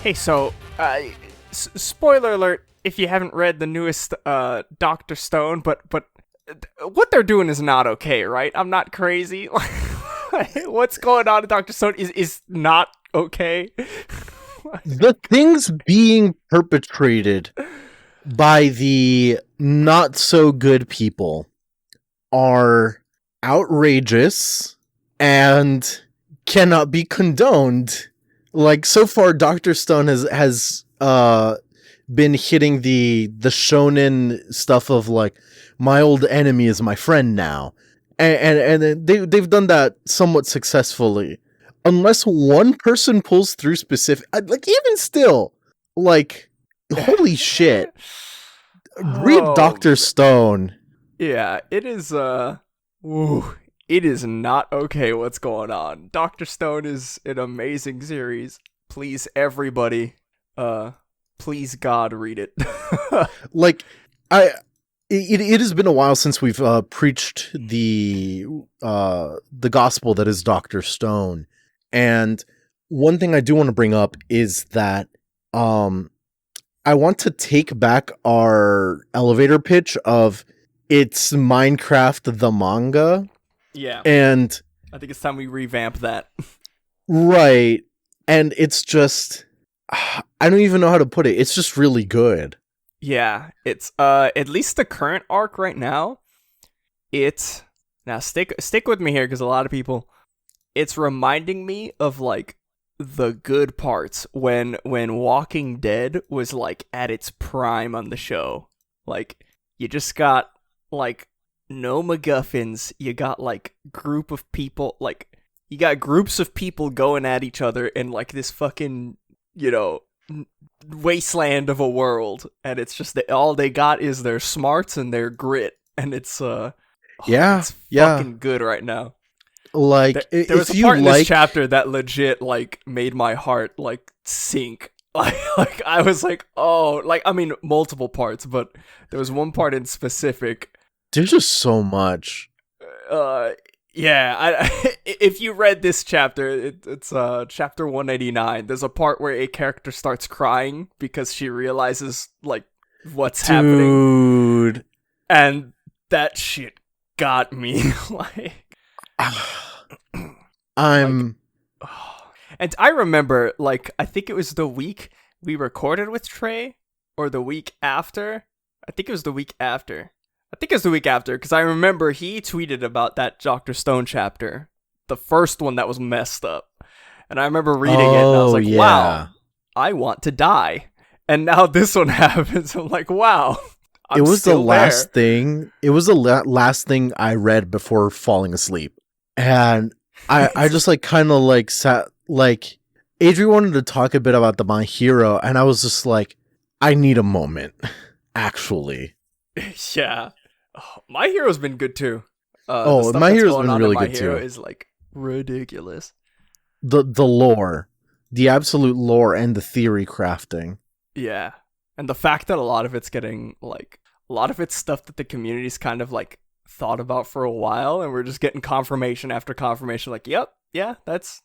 Hey, so, spoiler alert if you haven't read the newest Dr. Stone, but what they're doing is not okay, right? I'm not crazy. What's going on in Dr. Stone is not okay. The things being perpetrated by the not so good people are outrageous and cannot be condoned. Like, so far, Dr. Stone has been hitting the shonen stuff of like, my old enemy is my friend now, and they've done that somewhat successfully. Unless one person pulls through specific, like, even still, like, holy shit. Read Dr. Stone. Yeah, it is, it is not okay what's going on. Dr. Stone is an amazing series. Please, everybody, please God, read it. Like, it has been a while since we've preached the gospel that is Dr. Stone. And one thing I do want to bring up is that I want to take back our elevator pitch of it's Minecraft the manga. Yeah. And I think it's time we revamp that. Right. And it's just, I don't even know how to put it. It's just really good. Yeah, it's at least the current arc right now. It's now stick with me here because a lot of people, it's reminding me of like the good parts when Walking Dead was like at its prime on the show. Like, you just got like no MacGuffins. You got like group of people, like you got groups of people going at each other in like this fucking, wasteland of a world, and it's just that all they got is their smarts and their grit, and it's fucking good right now. Like, there was a part in this chapter that legit like made my heart like sink. Like I was like, oh, like, I mean, multiple parts, but there was one part in specific. There's just so much. Yeah, if you read this chapter, it's chapter 189. There's a part where a character starts crying because she realizes like what's happening, and that shit got me. Like, and I remember, like, I think it was the week we recorded with Trey, or the week after. I think it was the week after. Because I remember he tweeted about that Dr. Stone chapter, the first one that was messed up. And I remember reading it, and I was like, wow, I want to die. And now this one happens. I'm like, wow, it was the last thing. It was the last thing I read before falling asleep. And I just like kind of like sat, like, Adri wanted to talk a bit about the My Hero, and I was just like, I need a moment, actually. Yeah. Oh, My Hero's been good too. My Hero's been really good too. My Hero is like ridiculous. The lore, the absolute lore, and the theory crafting. Yeah, and the fact that a lot of it's getting like a lot of it's stuff that the community's kind of like thought about for a while, and we're just getting confirmation after confirmation. Like, yep, yeah, that's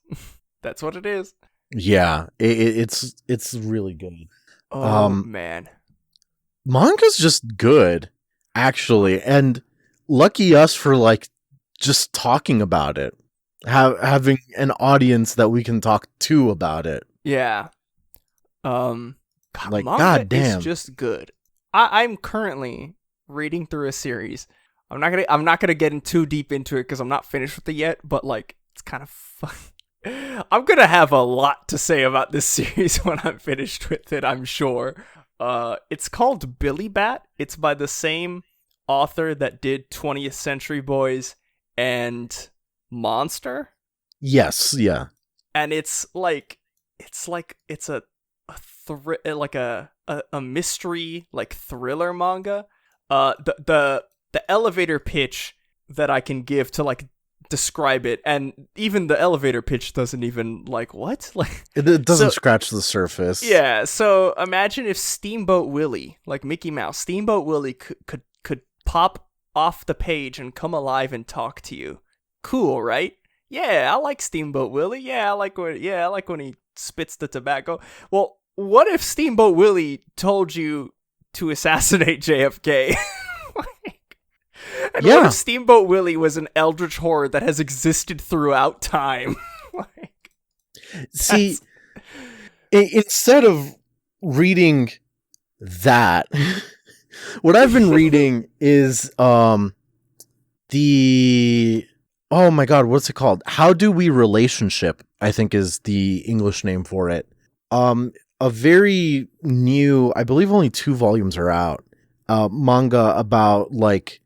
what it is. Yeah, it's really good. Oh man, manga's just good. Actually, and lucky us for like just talking about it, having an audience that we can talk to about it. Yeah, like, manga goddamn, is just good. I'm currently reading through a series. I'm not gonna get in too deep into it because I'm not finished with it yet. But like, it's kind of fun. I'm gonna have a lot to say about this series when I'm finished with it, I'm sure. It's called Billy Bat. It's by the same author that did 20th Century Boys and Monster. Yes, yeah. And it's a mystery, like, thriller manga. The elevator pitch that I can give to like describe it, and even the elevator pitch doesn't even like what, like, it doesn't scratch the surface. Yeah, so imagine if Steamboat Willie, like Mickey Mouse, Steamboat Willie could pop off the page and come alive and talk to you. Cool, right? Yeah, I like Steamboat Willie. Yeah, I like when he spits the tobacco. Well, what if Steamboat Willie told you to assassinate JFK? And what if Steamboat Willie was an eldritch horror that has existed throughout time? See, instead of reading that, what I've been reading is the oh my god, what's it called? How Do We Relationship, I think is the English name for it. A very new, I believe only 2 volumes are out, manga about like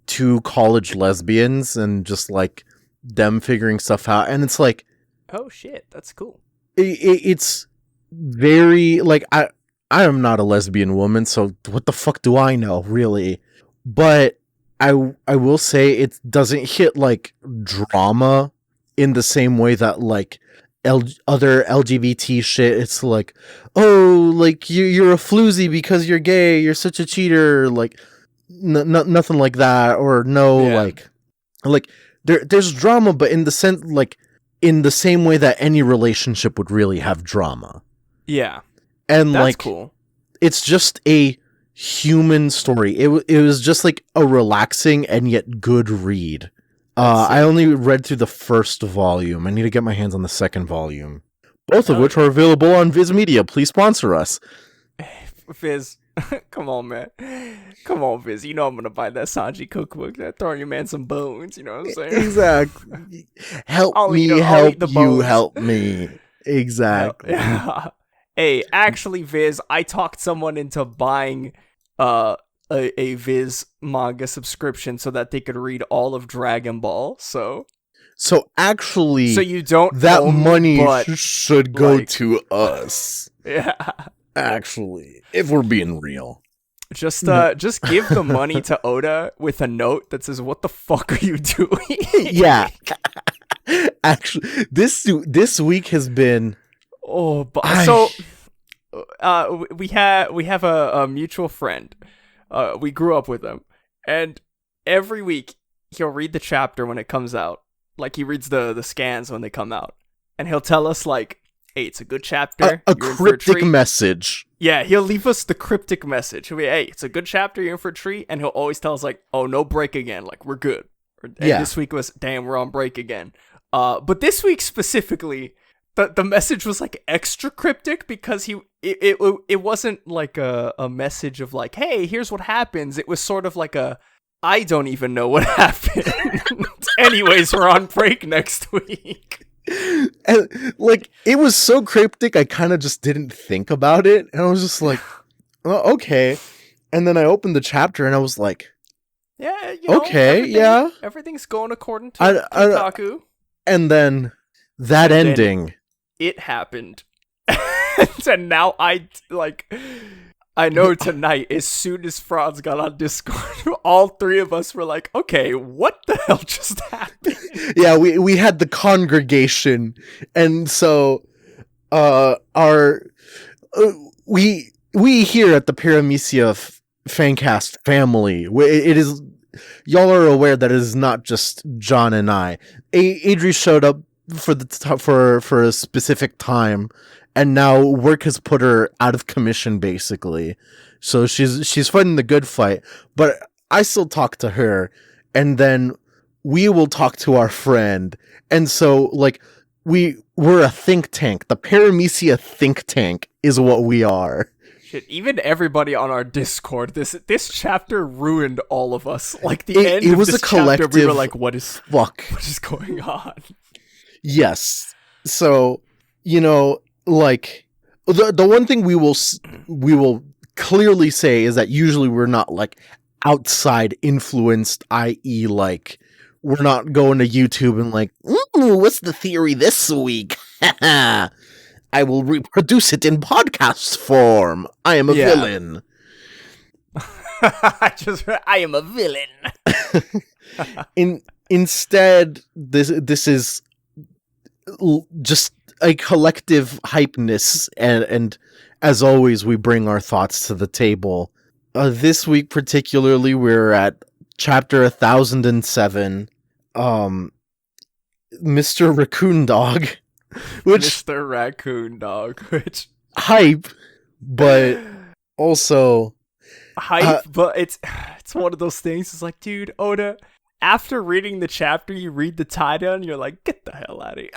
2 college lesbians and just like them figuring stuff out. And it's like, oh shit, that's cool. It's very like, I am not a lesbian woman, so what the fuck do I know, really? But I will say it doesn't hit like drama in the same way that like other LGBT shit. It's like, oh, like you're a floozy because you're gay, you're such a cheater, like nothing like that. Or no, like there's drama, but in the sense, like in the same way that any relationship would really have drama. Yeah. And that's like cool. It's just a human story. It was just like a relaxing and yet good read. I only read through the first volume. I need to get my hands on the second volume. Both of which are available on Viz Media. Please sponsor us. Viz, come on, man. Come on, Viz. You know I'm going to buy that Sanji cookbook. That throwing your man some bones. You know what I'm saying? Exactly. Help me. Exactly. Yeah. Hey, actually, Viz, I talked someone into buying a Viz manga subscription so that they could read all of Dragon Ball. So actually, so you don't that money should go to us. Yeah. Actually, if we're being real. Just give the money to Oda with a note that says, "What the fuck are you doing?" Yeah. Actually, this week has been so we have a mutual friend. We grew up with him, and every week he'll read the chapter when it comes out. Like he reads the scans when they come out, and he'll tell us like, "Hey, it's a good chapter." A cryptic message. Yeah, he'll leave us the cryptic message. He'll be, "Hey, it's a good chapter. You're in for a treat," and he'll always tell us like, "Oh, no break again. Like we're good." And this week was, "Damn, we're on break again." But this week specifically, the message was like extra cryptic because it wasn't like a message of like, "Hey, here's what happens." It was sort of like I don't even know what happened. Anyways, we're on break next week. And like it was so cryptic, I kind of just didn't think about it, and I was just like, oh, okay. And then I opened the chapter, and I was like, yeah, okay, everything's going according to Kotaku. And then that ending, it happened. And now I know tonight, as soon as Franz got on Discord, all 3 of us were like, okay, what the hell just happened? Yeah, we had the congregation, and so we here at the Paramecia Fancast family, it is, y'all are aware that it is not just John and I. Adri showed up for a specific time, and now work has put her out of commission, basically. So she's fighting the good fight, but I still talk to her, and then we will talk to our friend. And so, like, we're a think tank. The Paramecia think tank is what we are. Shit, even everybody on our Discord, this chapter ruined all of us. Like, the end of this chapter, we were like, what is going on? Yes. So, like, the one thing we will clearly say is that usually we're not like outside influenced, i.e. like we're not going to YouTube and like, what's the theory this week? I will reproduce it in podcast form. I am a villain. I am a villain. Instead, this is just a collective hypeness, and as always, we bring our thoughts to the table. This week particularly, we're at chapter 1007, Mr. Raccoon Dog, which Mr. Raccoon Dog, which hype, but also hype, but it's one of those things. It's like, dude, Oda, after reading the chapter, you read the tie down, and you're like, get the hell out of here.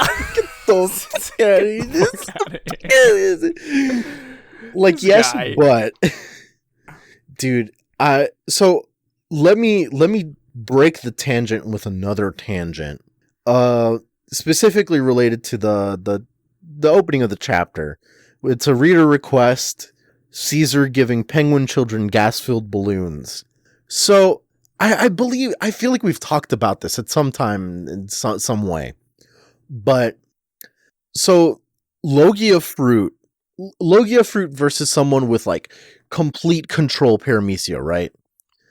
Like, This yes, guy. but dude, so let me break the tangent with another tangent. Specifically related to the opening of the chapter. It's a reader request. Caesar giving penguin children gas-filled balloons. So I feel like we've talked about this at some time in some way. But so Logia fruit versus someone with like complete control Paramecia, right?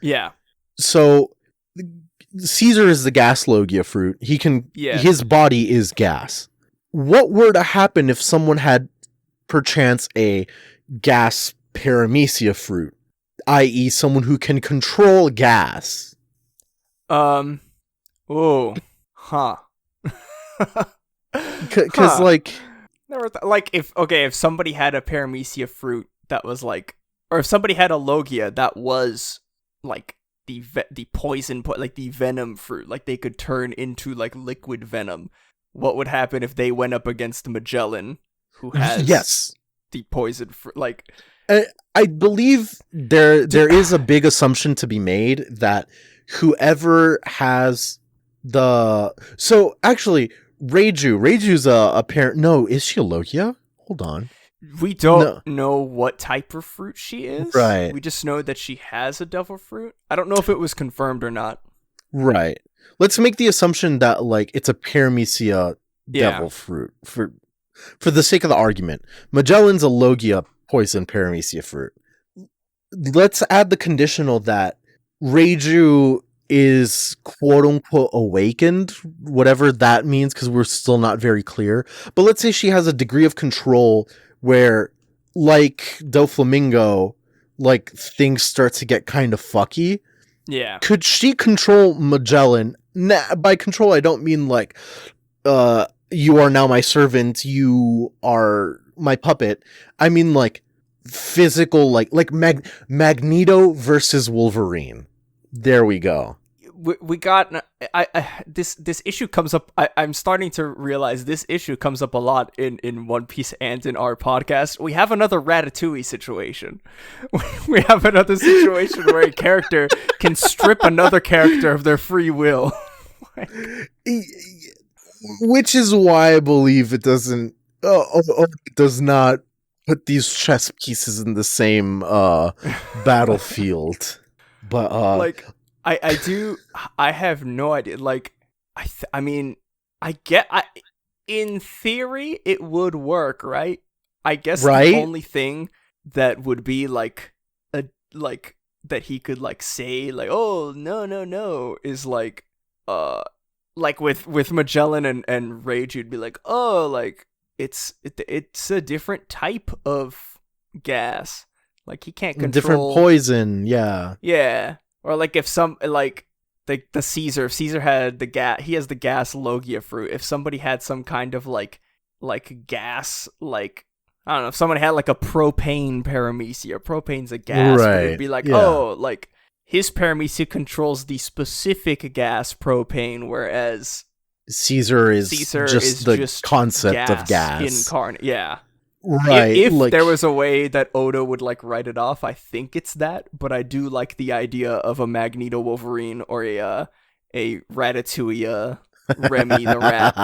Yeah. So Caesar is the gas Logia fruit. His body is gas. What were to happen if someone had perchance a gas Paramecia fruit, i.e. someone who can control gas? Oh. Huh. Because like if somebody had a Paramecia fruit that was like, or if somebody had a Logia that was like the poison, like the venom fruit, like they could turn into like liquid venom, what would happen if they went up against Magellan, who has the poison fruit? Like, I believe there is a big assumption to be made that whoever has so actually Reiju's a parent. No, is she a Logia? Hold on. We don't know what type of fruit she is. Right. We just know that she has a devil fruit. I don't know if it was confirmed or not. Right. Let's make the assumption that like it's a Paramecia devil fruit for the sake of the argument. Magellan's a Logia poison Paramecia fruit. Let's add the conditional that Reiju is quote unquote awakened, whatever that means, because we're still not very clear. But let's say she has a degree of control where, like Doflamingo, like things start to get kind of fucky. Yeah. Could she control Magellan? By control, I don't mean like, you are now my servant, you are my puppet. I mean like physical, like Magneto versus Wolverine. There we go. We got this issue comes up. I'm starting to realize this issue comes up a lot in One Piece and in our podcast. We have another Ratatouille situation. We have another situation where a character can strip another character of their free will. Which is why I believe it doesn't. It does not put these chess pieces in the same battlefield. But like I have no idea. Like I mean, in theory it would work, right? I guess right? The only thing that would be like that he could like say like, oh no is like with Magellan and Rage, you'd be like, oh, like it's a different type of gas. Like he can't control different poison, yeah. Yeah. Or like if some like the Caesar, if Caesar had the gas, he has the gas Logia fruit. If somebody had some kind of like gas, like I don't know, if someone had like a propane Paramecia, propane's a gas, right. It would be like, oh, like his Paramecia controls the specific gas propane, whereas Caesar is just the concept of gas incarnate. Yeah. Right. If like, there was a way that Oda would like write it off, I think it's that. But I do like the idea of a Magneto Wolverine or a Ratatouille, Remy the Rat,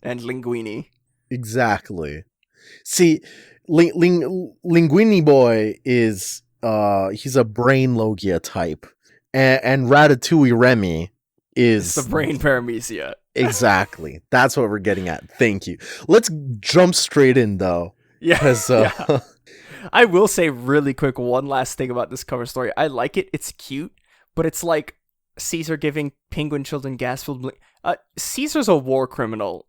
and Linguini. Exactly. See, Linguini boy is he's a brain Logia type, and Ratatouille Remy is it's the brain Paramecia. Exactly. That's what we're getting at. Thank you. Let's jump straight in, though. Yeah. I will say really quick one last thing about this cover story. I like it. It's cute, but it's like Caesar giving penguin children gas-filled... Caesar's a war criminal.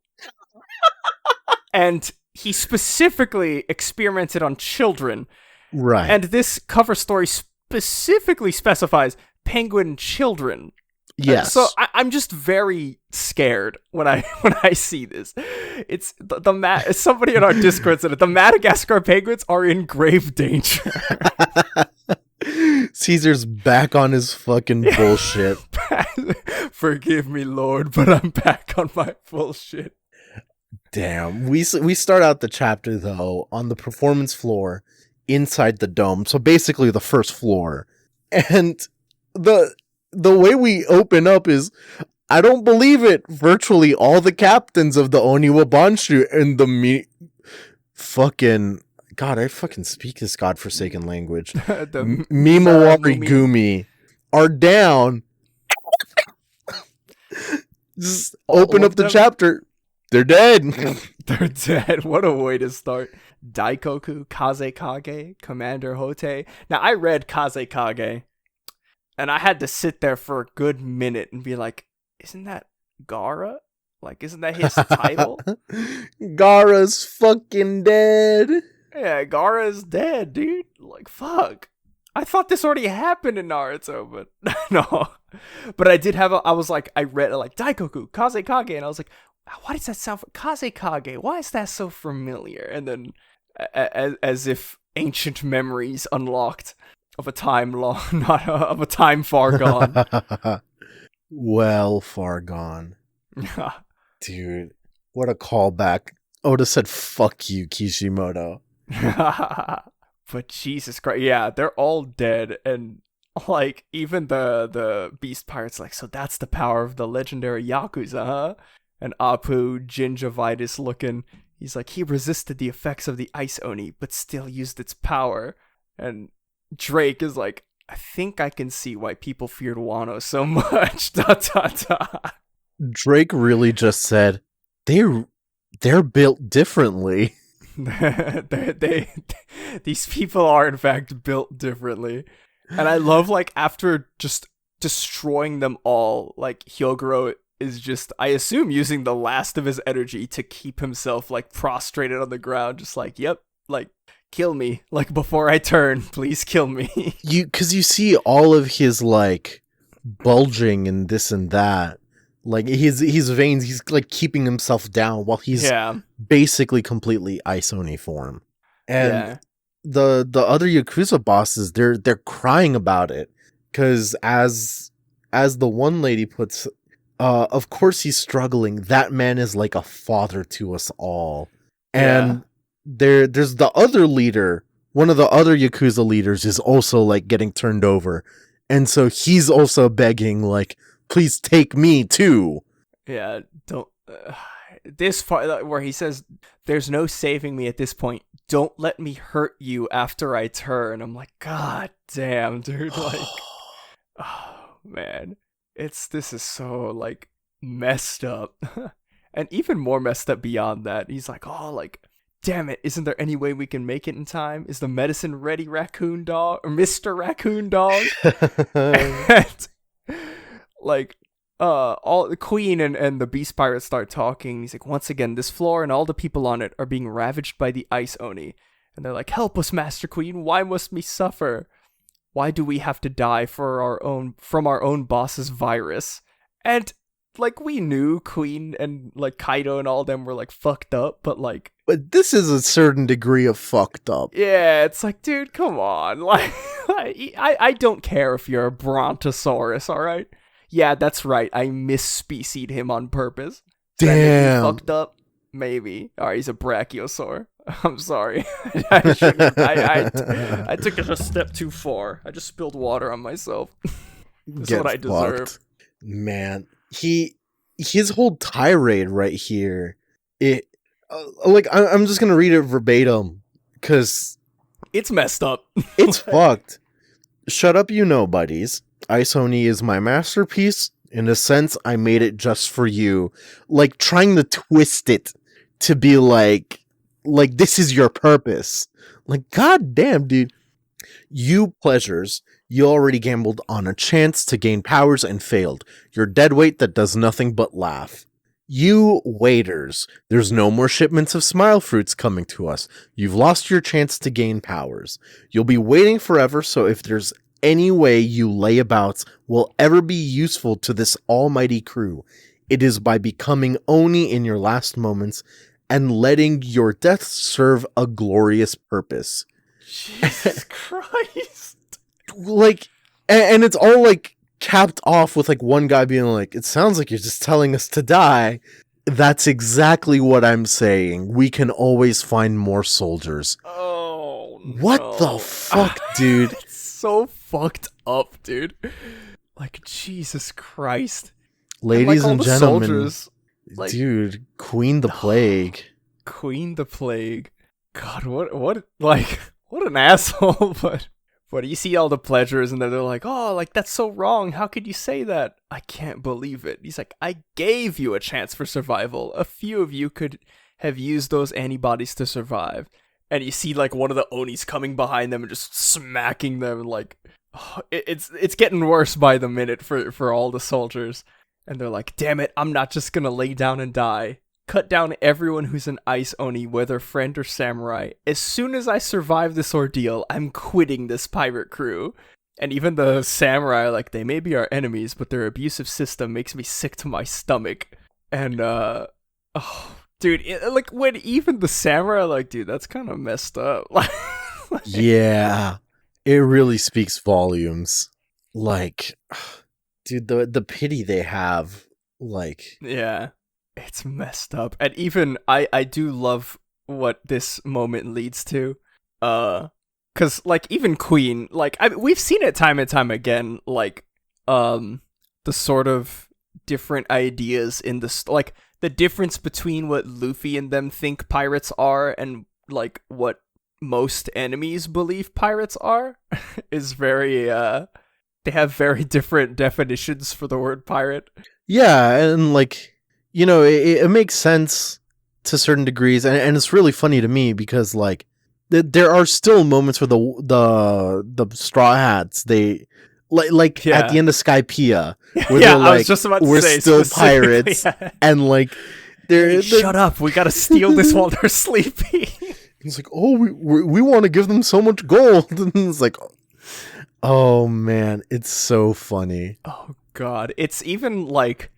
And he specifically experimented on children. Right. And this cover story specifically specifies penguin children. Yes. I'm just very scared when I when I see this. It's somebody in our Discord said it. The Madagascar penguins are in grave danger. Caesar's back on his fucking bullshit. Forgive me, Lord, but I'm back on my bullshit. Damn. We start out the chapter, though, on the performance floor inside the dome. So basically the first floor. And the way we open up is, I don't believe it. Virtually all the captains of the Oniwa Banshu and the fucking... God, I fucking speak this godforsaken language. Mimawari Gumi are down. Just open up the chapter. They're dead. They're dead. What a way to start. Daikoku, Kazekage, Commander Hote. Now, I read Kazekage, and I had to sit there for a good minute and be like, isn't that Gaara? Like, isn't that his title? Gaara's fucking dead. Yeah, Gaara's dead, dude. Like, fuck. I thought this already happened in Naruto, but no. But I did have I read like Daikoku, Kazekage, and I was like, why does that sound Kazekage? Why is that so familiar? And then as if ancient memories unlocked of a time of a time far gone. Well, far gone. Dude, what a callback. Oda said, fuck you, Kishimoto. But Jesus Christ, yeah, they're all dead, and like even the beast pirates like, so that's the power of the legendary Yakuza, huh? And Apu, gingivitis looking, he's like, he resisted the effects of the ice oni but still used its power. And Drake is like, I think I can see why people feared Wano so much. Drake really just said, they're built differently. These people are in fact built differently. And I love, like, after just destroying them all, like, Hyogoro is just, I assume, using the last of his energy to keep himself, like, prostrated on the ground, just like, yep, like, kill me, like, before I turn, please kill me. Because you see all of his, like, bulging and this and that. Like, his veins, he's, like, keeping himself down while he's basically completely Ice Oni form. And the other Yakuza bosses, they're crying about it. Because as the one lady puts, of course he's struggling. That man is like a father to us all. And there's the other leader, one of the other Yakuza leaders is also, like, getting turned over. And so he's also begging, like, please take me too. Yeah, don't. This part where he says, "There's no saving me at this point. Don't let me hurt you after I turn." I'm like, God damn, dude. Like, oh man, this is so, like, messed up, and even more messed up beyond that. He's like, oh, like, damn it, isn't there any way we can make it in time? Is the medicine ready, Raccoon Dog, or Mr. Raccoon Dog? And, like, all the Queen and the Beast Pirates start talking. He's like, once again, this floor and all the people on it are being ravaged by the Ice Oni. And they're like, help us, Master Queen. Why must we suffer? Why do we have to die from our own boss's virus? And, like, we knew Queen and, like, Kaido and all them were, like, fucked up, but, like... But this is a certain degree of fucked up. Yeah, it's like, dude, come on. Like, I don't care if you're a Brontosaurus, alright? Yeah, that's right. I misspecied him on purpose. Damn. Fucked up? Maybe. Alright, he's a brachiosaur. I'm sorry. I took it a step too far. I just spilled water on myself. That's what I deserve. Man, his whole tirade right here, I'm just gonna read it verbatim, because it's messed up. It's fucked. Shut up, you nobodies. Ice Oni is my masterpiece. In a sense, I made it just for you. Like, trying to twist it to be like this is your purpose. Like, goddamn, dude. You pleasures, you already gambled on a chance to gain powers and failed. You're deadweight that does nothing but laugh. You waiters, there's no more shipments of smile fruits coming to us. You've lost your chance to gain powers. You'll be waiting forever, so if there's any way you lay about will ever be useful to this almighty crew, it is by becoming Oni in your last moments and letting your death serve a glorious purpose. Jesus Christ. Like, and it's all like capped off with like one guy being like, it sounds like you're just telling us to die. That's exactly what I'm saying. We can always find more soldiers. Oh, what no. the fuck, dude? It's so fucked up, dude. Like, Jesus Christ. Ladies and gentlemen, soldiers, like, dude, Queen the Plague. Queen the Plague. God, what, like, what an asshole, but you see all the pleasures and they're like, oh, like, that's so wrong. How could you say that? I can't believe it. He's like, I gave you a chance for survival. A few of you could have used those antibodies to survive. And you see, like, one of the Onis coming behind them and just smacking them. Like, oh, it's getting worse by the minute for all the soldiers. And they're like, damn it, I'm not just gonna lay down and die. Cut down everyone who's an ice Oni, whether friend or samurai. As soon as I survive this ordeal, I'm quitting this pirate crew. And even the samurai, like, they may be our enemies, but their abusive system makes me sick to my stomach. And, oh, dude, like, when even the samurai, like, dude, that's kind of messed up. Yeah, it really speaks volumes. Like, dude, the pity they have, like... Yeah, it's messed up. And even, I do love what this moment leads to. Because, like, even Queen, like, we've seen it time and time again, like, the sort of different ideas in the... like, the difference between what Luffy and them think pirates are and, like, what most enemies believe pirates are is very, they have very different definitions for the word pirate. Yeah, and, like, you know, it makes sense to certain degrees, and it's really funny to me because, like, there are still moments where the Straw Hats, they... Like Yeah. at the end of Skypiea, where Yeah, they're like, I was just about to we're say still specifically, pirates, yeah. and like, they're Shut up, we gotta steal this while they're sleeping. It's like, oh, we want to give them so much gold, and it's like, oh man, it's so funny. Oh god, it's even like,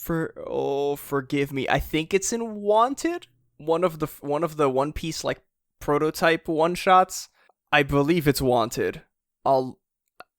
forgive me. I think it's in Wanted, one of the One Piece like prototype one shots. I believe it's Wanted.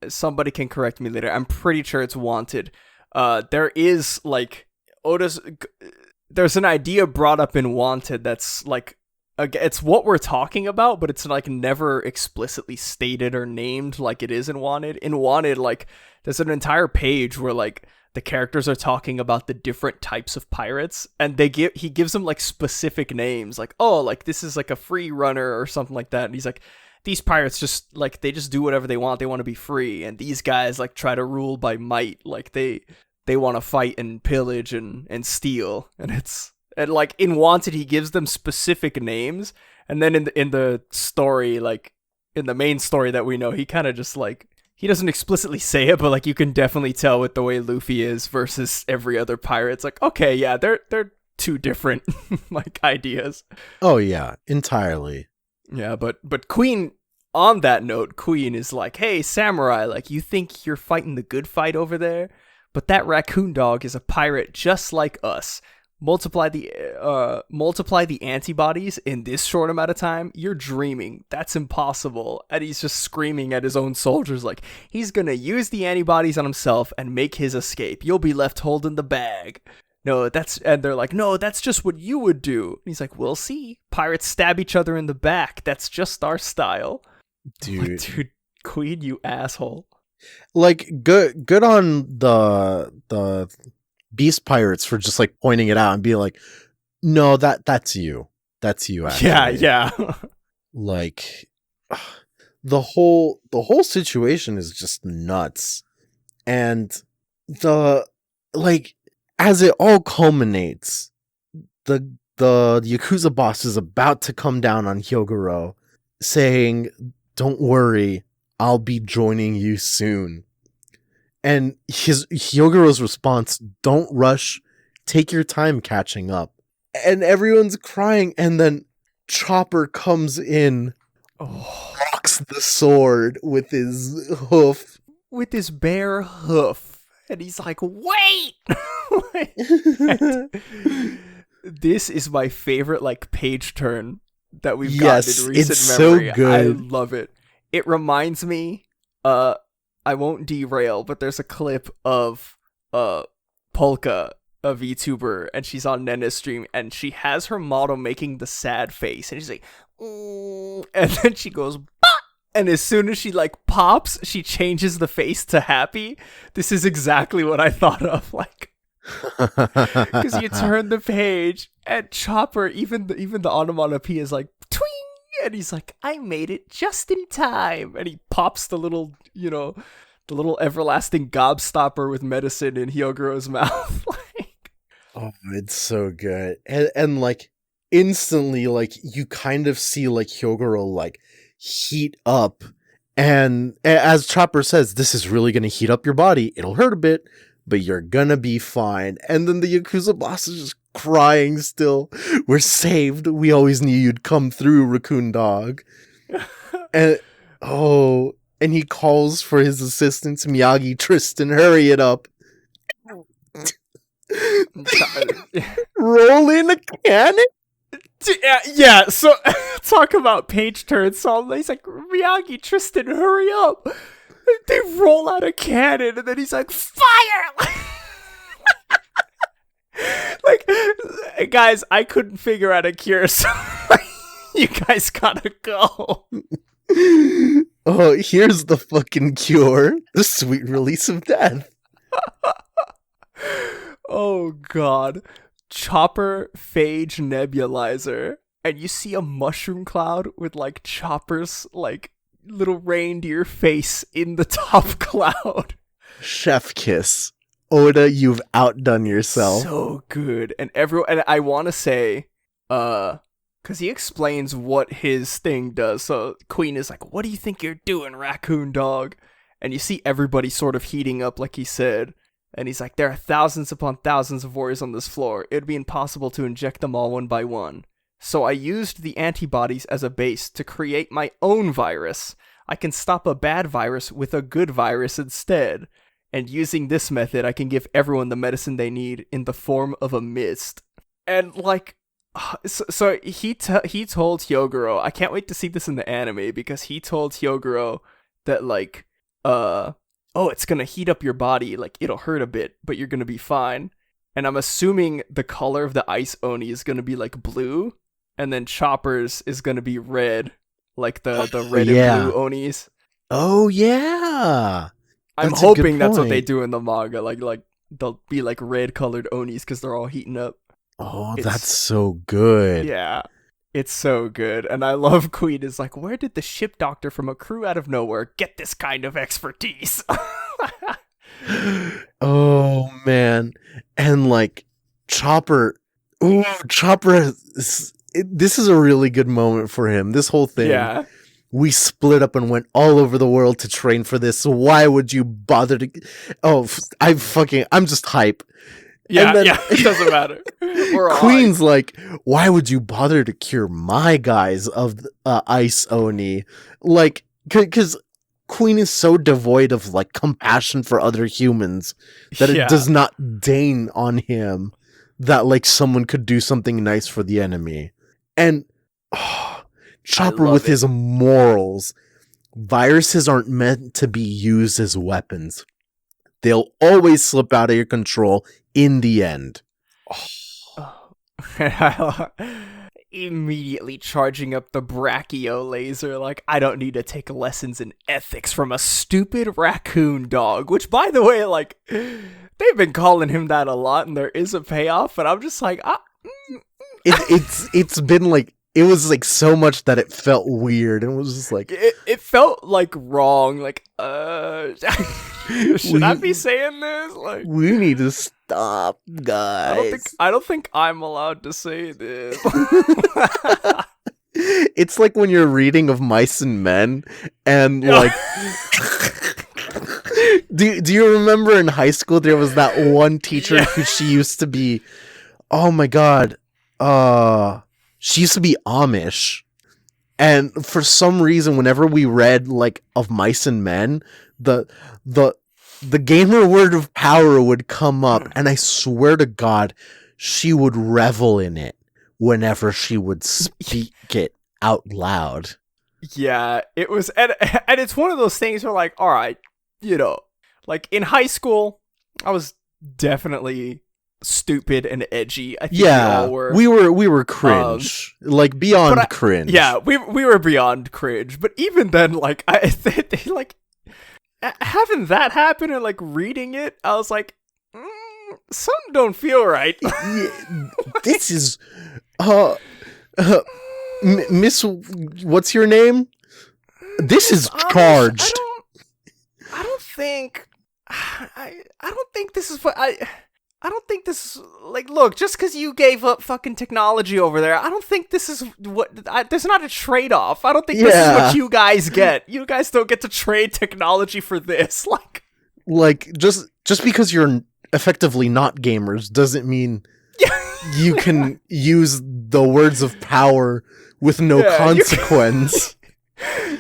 Somebody can correct me later. I'm pretty sure it's Wanted. There is like there's an idea brought up in Wanted that's like, it's what we're talking about, but it's like never explicitly stated or named like it is in Wanted. In Wanted, like, there's an entire page where like the characters are talking about the different types of pirates, and he gives them like specific names, like, oh, like this is like a free runner or something like that, and he's like, these pirates just like, they just do whatever they want to be free, and these guys like try to rule by might, like they want to fight and pillage and steal. And like in Wanted, he gives them specific names, and then in the story, like in the main story that we know, he kind of just like, he doesn't explicitly say it, but like you can definitely tell with the way Luffy is versus every other pirate. It's like, okay, yeah, they're two different like ideas. Oh yeah, entirely. Yeah, but Queen, on that note, Queen is like, hey, samurai, like, you think you're fighting the good fight over there? But that raccoon dog is a pirate just like us. Multiply the antibodies in this short amount of time, you're dreaming. That's impossible. And he's just screaming at his own soldiers like, he's gonna use the antibodies on himself and make his escape. You'll be left holding the bag. And they're like, no, that's just what you would do. And he's like, we'll see. Pirates stab each other in the back. That's just our style. Dude, Queen, you asshole. Like, good on the Beast Pirates for just like pointing it out and being like, no, that's you. That's you, actually. Yeah. Like, the whole situation is just nuts. And as it all culminates, the Yakuza boss is about to come down on Hyogoro, saying, don't worry, I'll be joining you soon. And Hyogoro's response, don't rush, take your time catching up. And everyone's crying, and then Chopper comes in Oh, rocks the sword with his hoof. with his bare hoof. And he's like, wait! This is my favorite, like, page turn that we've gotten Yes, in recent it's memory. so good. I love it. It reminds me, I won't derail, but there's a clip of, Polka, a VTuber, and she's on Nena's stream, and she has her model making the sad face, and she's like, and then she goes, bah! And as soon as she like pops, she changes the face to happy. This is exactly what I thought of, like, because you turn the page and Chopper, even the onomatopoeia is like twing, and he's like, I made it just in time, and he pops the little, the little everlasting gobstopper with medicine in Hyogoro's mouth. Like, Oh, it's so good. And like instantly, like you kind of see like Hyogoro like heat up. And as Chopper says, this is really gonna heat up your body. It'll hurt a bit, but you're gonna be fine. And then the Yakuza boss is just crying still. We're saved. We always knew you'd come through, Raccoon Dog. And and he calls for his assistants, Miyagi, Tristan, hurry it up. Roll in a cannon? yeah, so talk about page turns. So he's like, Miyagi, Tristan, hurry up. They roll out a cannon, and then he's like, fire! Like, guys, I couldn't figure out a cure, so you guys gotta go. Oh, here's the fucking cure. The sweet release of death. Oh, God. Chopper Phage Nebulizer. And you see a mushroom cloud with, like, Chopper's, like, little reindeer face in the top cloud. Chef kiss. Oda, you've outdone yourself. So good. And I want to say, because he explains what his thing does. So Queen is like, what do you think you're doing, Raccoon Dog? And you see everybody sort of heating up, like he said. And he's like, there are thousands upon thousands of warriors on this floor. It would be impossible to inject them all one by one. So I used the antibodies as a base to create my own virus. I can stop a bad virus with a good virus instead. And using this method, I can give everyone the medicine they need in the form of a mist. And, like, so he told Hyogoro, I can't wait to see this in the anime, because he told Hyogoro that, like, it's gonna heat up your body, like, it'll hurt a bit, but you're gonna be fine. And I'm assuming the color of the ice oni is gonna be, like, blue, and then Chopper's is gonna be red, like the red and blue onis. Oh, yeah! I'm hoping that's what they do in the manga, like they'll be, like, red-colored onis, because they're all heating up. Oh, that's so good. Yeah, it's so good. And I love Queen is like, where did the ship doctor from a crew out of nowhere get this kind of expertise? Oh, man. And, like, Chopper... Ooh, Chopper... This is a really good moment for him. This whole thing. Yeah. We split up and went all over the world to train for this. Why would you bother to... Oh, I'm just hype. Yeah, it doesn't matter. We're all Queen's like, why would you bother to cure my guys of Ice Oni? Like, because Queen is so devoid of, like, compassion for other humans that it does not deign on him that, like, someone could do something nice for the enemy. And Chopper with his morals. Viruses aren't meant to be used as weapons. They'll always slip out of your control in the end. Immediately charging up the brachio laser, like, I don't need to take lessons in ethics from a stupid raccoon dog, which, by the way, like, they've been calling him that a lot, and there is a payoff, and I'm just like, it's been like, it was like so much that it felt weird, and it was just like it felt like wrong, like, should I be saying this? Like, we need to stop, guys. I don't think I'm allowed to say this. It's like when you're reading of Mice and Men, and like, do you remember in high school there was that one teacher who she used to be? Oh my god, she used to be Amish. And for some reason, whenever we read like Of Mice and Men, the gamer word of power would come up, and I swear to God, she would revel in it whenever she would speak it out loud. Yeah, it was, and it's one of those things where, like, all right, like in high school, I was definitely stupid and edgy. I think we all were. we were cringe, like beyond cringe. Yeah, we were beyond cringe. But even then, like, they like having that happen and like reading it, I was like, something don't feel right. This is, Miss, what's your name? This is charged. I don't think. I don't think this is what I don't think this is, like, look, just because you gave up fucking technology over there, I don't think this is what, there's not a trade-off. I don't think this is what you guys get. You guys don't get to trade technology for this. Like just because you're effectively not gamers doesn't mean you can use the words of power with no consequence.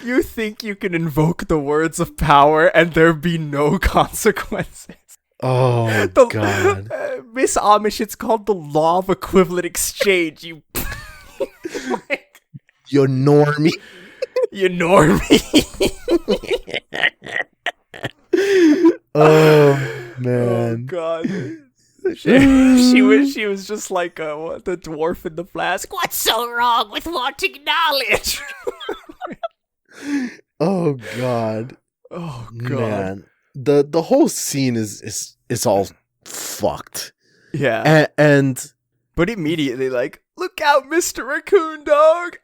You think you can invoke the words of power and there be no consequences? Oh, God. Miss Amish, it's called the law of equivalent exchange. You normie. You normie. Oh, man. Oh, God. She was just like the dwarf in the flask. What's so wrong with wanting knowledge? Oh, God. Oh, God. Man. The whole scene is all fucked. Yeah. And but immediately, like, look out, Mr. Raccoon Dog.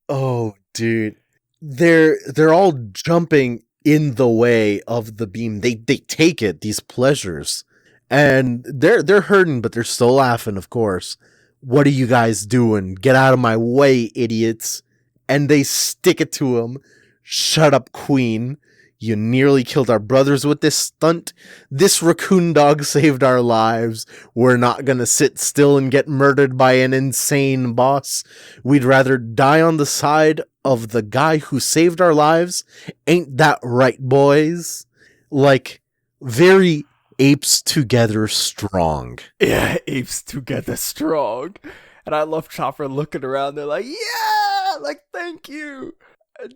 Oh, dude. They're all jumping in the way of the beam. They take it, these pleasures. And they're hurting, but they're still laughing, of course. What are you guys doing? Get out of my way, idiots. And they stick it to him. Shut up, Queen. You nearly killed our brothers with this stunt. This raccoon dog saved our lives. We're not gonna sit still and get murdered by an insane boss. We'd rather die on the side of the guy who saved our lives. Ain't that right, boys? Like, very apes together strong. Yeah, apes together strong. And I love Chopper looking around. They're like, yeah, like, thank you.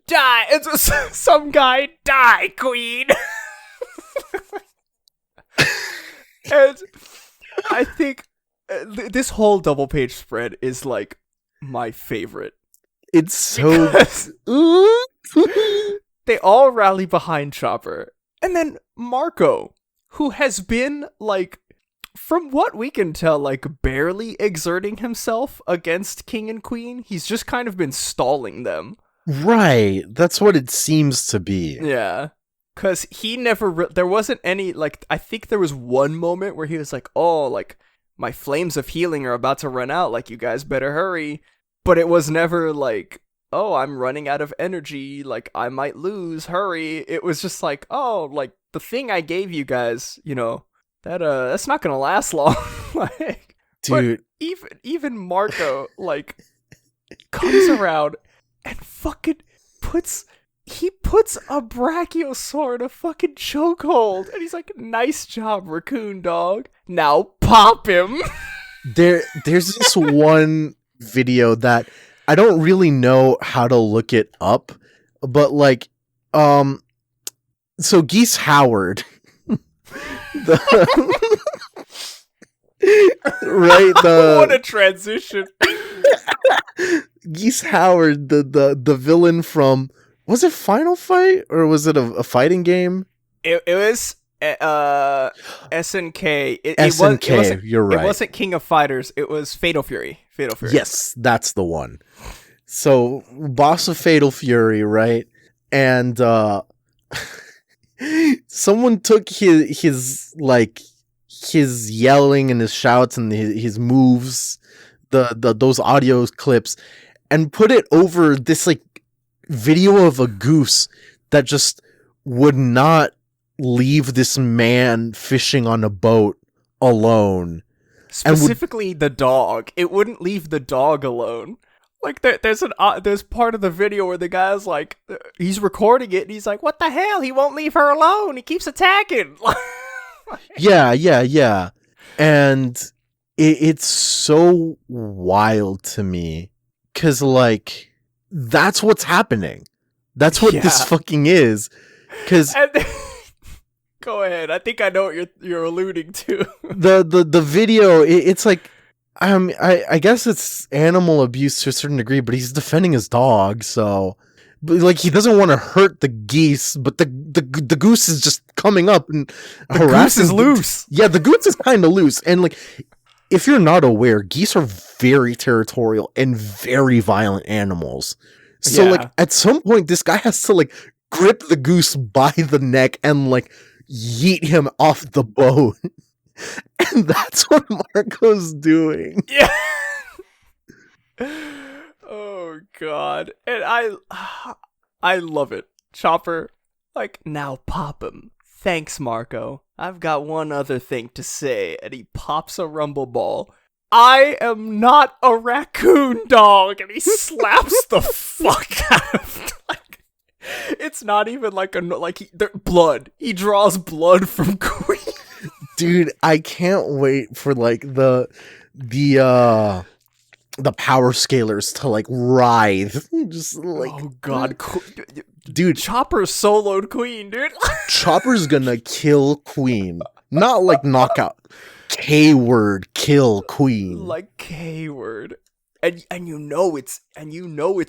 Die. It's some guy, die, Queen. And I think this whole double page spread is like my favorite. It's so they all rally behind Chopper. And then Marco, who has been, like, from what we can tell, like, barely exerting himself against King and Queen. He's just kind of been stalling them. Right, that's what it seems to be. Yeah, because he never, there wasn't any, like, I think there was one moment where he was like, oh, like, my flames of healing are about to run out, like, you guys better hurry. But it was never like, oh, I'm running out of energy, like, I might lose, hurry. It was just like, oh, like, the thing I gave you guys, that's not gonna last long. Like, dude. But even Marco, like, comes around and fucking puts a brachiosaur in a fucking chokehold. And he's like, nice job, raccoon dog. Now pop him. There's this one video that I don't really know how to look it up, but like, so Geese Howard, what a transition. Geese Howard, the villain from, was it Final Fight or was it a fighting game? It was SNK. SNK, you're right. It wasn't King of Fighters. It was Fatal Fury. Yes, that's the one. So, boss of Fatal Fury, right? And someone took his yelling and his shouts and his moves, those audio clips, and put it over this like video of a goose that just would not leave this man fishing on a boat alone. Specifically the dog. It wouldn't leave the dog alone. Like there's part of the video where the guy's like, he's recording it and he's like, what the hell? He won't leave her alone. He keeps attacking. Yeah. And it's so wild to me because, like, that's what's happening. That's what this fucking is. Because go ahead. I think I know what you're alluding to. the video, it's like, I guess it's animal abuse to a certain degree, but he's defending his dog, so, but like, he doesn't want to hurt the geese, but the goose is just coming up and the goose is loose. Yeah, the goose is kind of loose, and like, if you're not aware, geese are very territorial and very violent animals. So like, at some point, this guy has to like grip the goose by the neck and like yeet him off the boat. And that's what Marco's doing. Yeah. Oh god. And I love it. Chopper, like, now pop him. Thanks, Marco. I've got one other thing to say. And he pops a rumble ball. I am not a raccoon dog. And he slaps the fuck out of him. Like, it's not even like blood. He draws blood from Queen. Dude, I can't wait for like the power scalers to like writhe. Just like, oh god, dude, Chopper soloed Queen, dude. Chopper's gonna kill Queen, not like knockout. K-word kill Queen, like K-word, and you know it's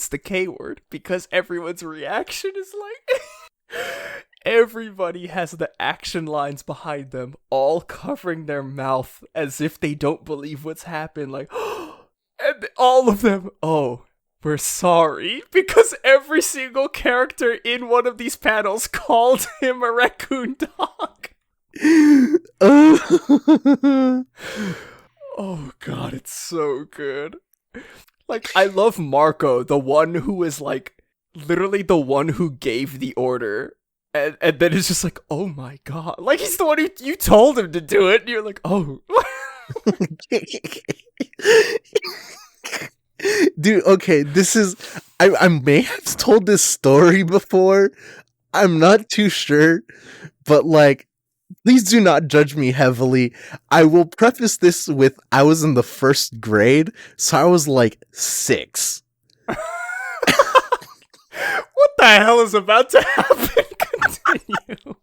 the K-word because everyone's reaction is like. Everybody has the action lines behind them, all covering their mouth as if they don't believe what's happened. Like, and all of them, oh, we're sorry. Because every single character in one of these panels called him a raccoon dog. Oh, God, it's so good. Like, I love Marco, the one who is, like, literally the one who gave the order. And then it's just like, oh my god. Like, he's the one who you told him to do it, and you're like, oh. Dude, okay, this is... I may have told this story before. I'm not too sure. But, like, please do not judge me heavily. I will preface this with, I was in the first grade, so I was, like, 6. What the hell is about to happen? Continue.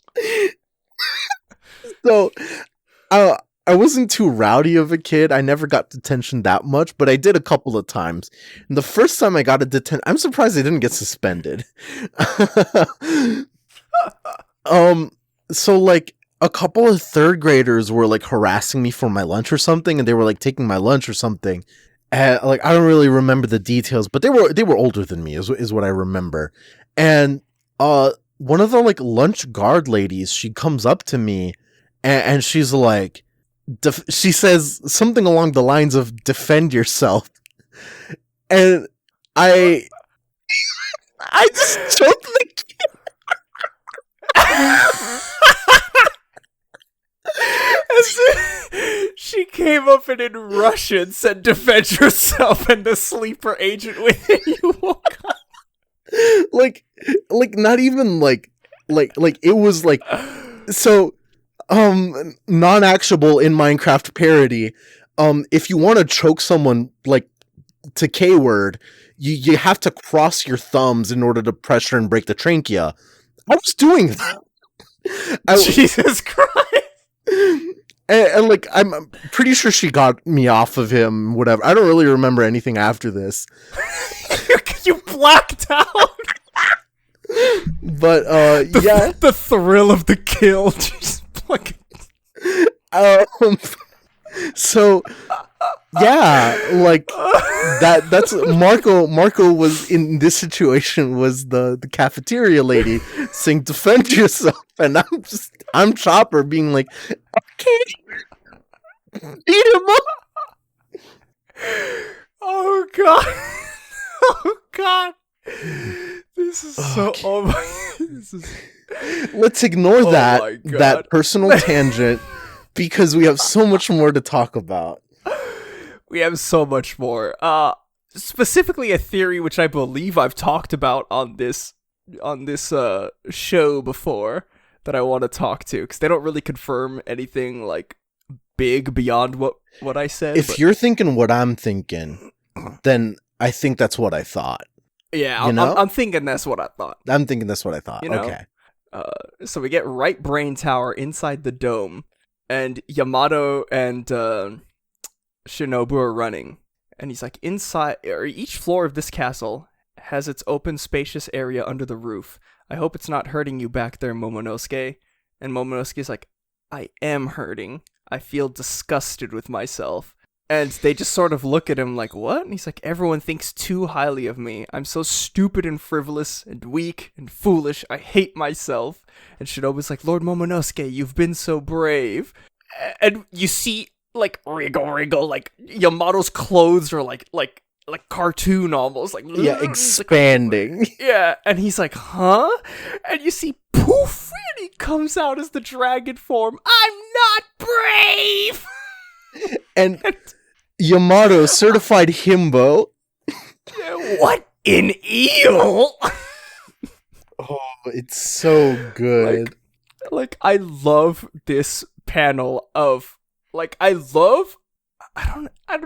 So, I wasn't too rowdy of a kid. I never got detention that much, but I did a couple of times. And the first time I got a detention, I'm surprised I didn't get suspended. So like a couple of third graders were like harassing me for my lunch or something, and they were like taking my lunch or something. Like, I don't really remember the details, but they were older than me is what I remember. And one of the like lunch guard ladies, she comes up to me and she's like, she says something along the lines of "defend yourself," and I just choked the kid. She came up and in Russian said "defend yourself," and the sleeper agent within you woke up. Like not even like it was like, so non-actionable in Minecraft parody. If you want to choke someone like to K-word, you have to cross your thumbs in order to pressure and break the trachea. I was doing that. Jesus Christ. And like, I'm pretty sure she got me off of him, whatever. I don't really remember anything after this. You blacked out. But, yeah. The thrill of the kill. Just fucking... So, yeah, like, that's Marco was in this situation, was the cafeteria lady saying "defend yourself," and I'm Chopper being like, okay, beat him up. Oh god. Oh god. This is so Okay. oh my this is Let's ignore that personal tangent because we have so much more to talk about. We have so much more. specifically a theory which I believe I've talked about on this show before that I want to talk to, because they don't really confirm anything like big beyond what I said. If you're thinking what I'm thinking, then I think that's what I thought. Yeah, I'm thinking that's what I thought. I'm thinking that's what I thought. Okay. So we get right brain tower inside the dome, and Yamato and Shinobu are running, and he's like, inside, or each floor of this castle has its open, spacious area under the roof. I hope it's not hurting you back there, Momonosuke. And Momonosuke's like, I am hurting. I feel disgusted with myself. And they just sort of look at him like, what? And he's like, everyone thinks too highly of me. I'm so stupid and frivolous and weak and foolish. I hate myself. And Shinobu's like, Lord Momonosuke, you've been so brave. And you see, like, wriggle, like, Yamato's clothes are like cartoon almost. Like, yeah, expanding. Yeah, and he's like, huh? And you see, poof, and he comes out as the dragon form. I'm not brave! And Yamato, certified himbo. What an eel! Oh, it's so good. Like, I love this panel of, like, I don't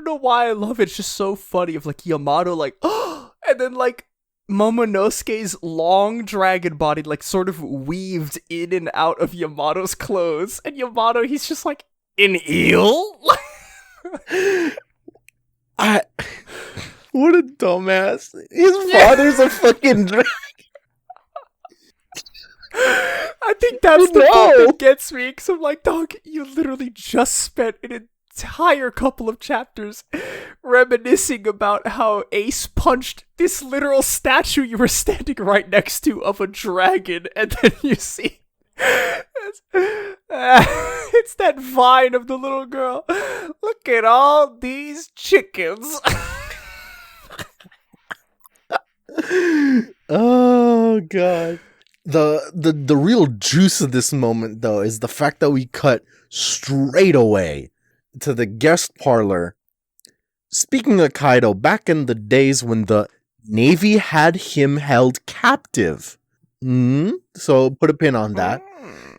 know why I love it. It's just so funny of, like, Yamato, like, oh, and then, like, Momonosuke's long dragon body, like, sort of weaved in and out of Yamato's clothes. And Yamato, he's just like, an eel? What a dumbass. His father's a fucking dragon. I think that's the part that gets me, because I'm like, dog, you literally just spent an entire couple of chapters reminiscing about how Ace punched this literal statue you were standing right next to of a dragon, and then you see it's that vine of the little girl. Look at all these chickens. Oh god. The real juice of this moment, though, is the fact that we cut straight away to the guest parlor. Speaking of Kaido, back in the days when the Navy had him held captive. So put a pin on that.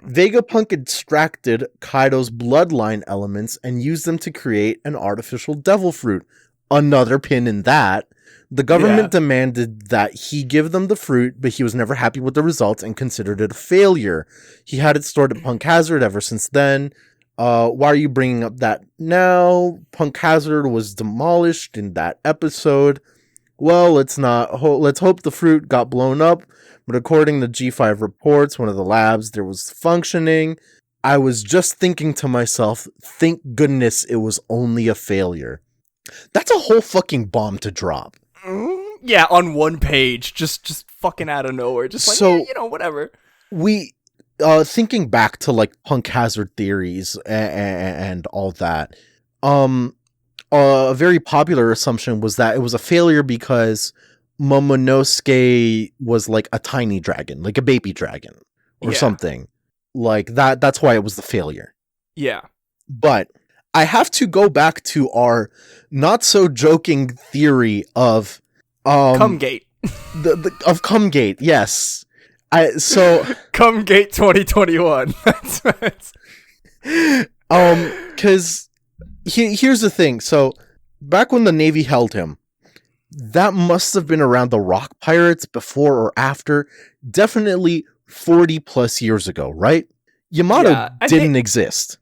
Vegapunk extracted Kaido's bloodline elements and used them to create an artificial devil fruit. Another pin in that. The government demanded that he give them the fruit, but he was never happy with the results and considered it a failure. He had it stored at Punk Hazard ever since then. Why are you bringing up that now? Punk Hazard was demolished in that episode. Well, let's hope the fruit got blown up, but according to G5 reports, one of the labs, there was functioning. I was just thinking to myself, thank goodness it was only a failure. That's a whole fucking bomb to drop. Yeah, on one page, just fucking out of nowhere. Just like, so, whatever. We, thinking back to, like, Punk Hazard theories and all that, a very popular assumption was that it was a failure because Momonosuke was like a tiny dragon, like a baby dragon or something. Like that's why it was the failure. Yeah. But I have to go back to our not so joking theory of Cumgate. of Cumgate, yes. Cumgate 2021. That's cuz here's the thing. So, back when the Navy held him, that must have been around the Rock Pirates, before or after. Definitely 40 plus years ago, right? Yamato didn't exist.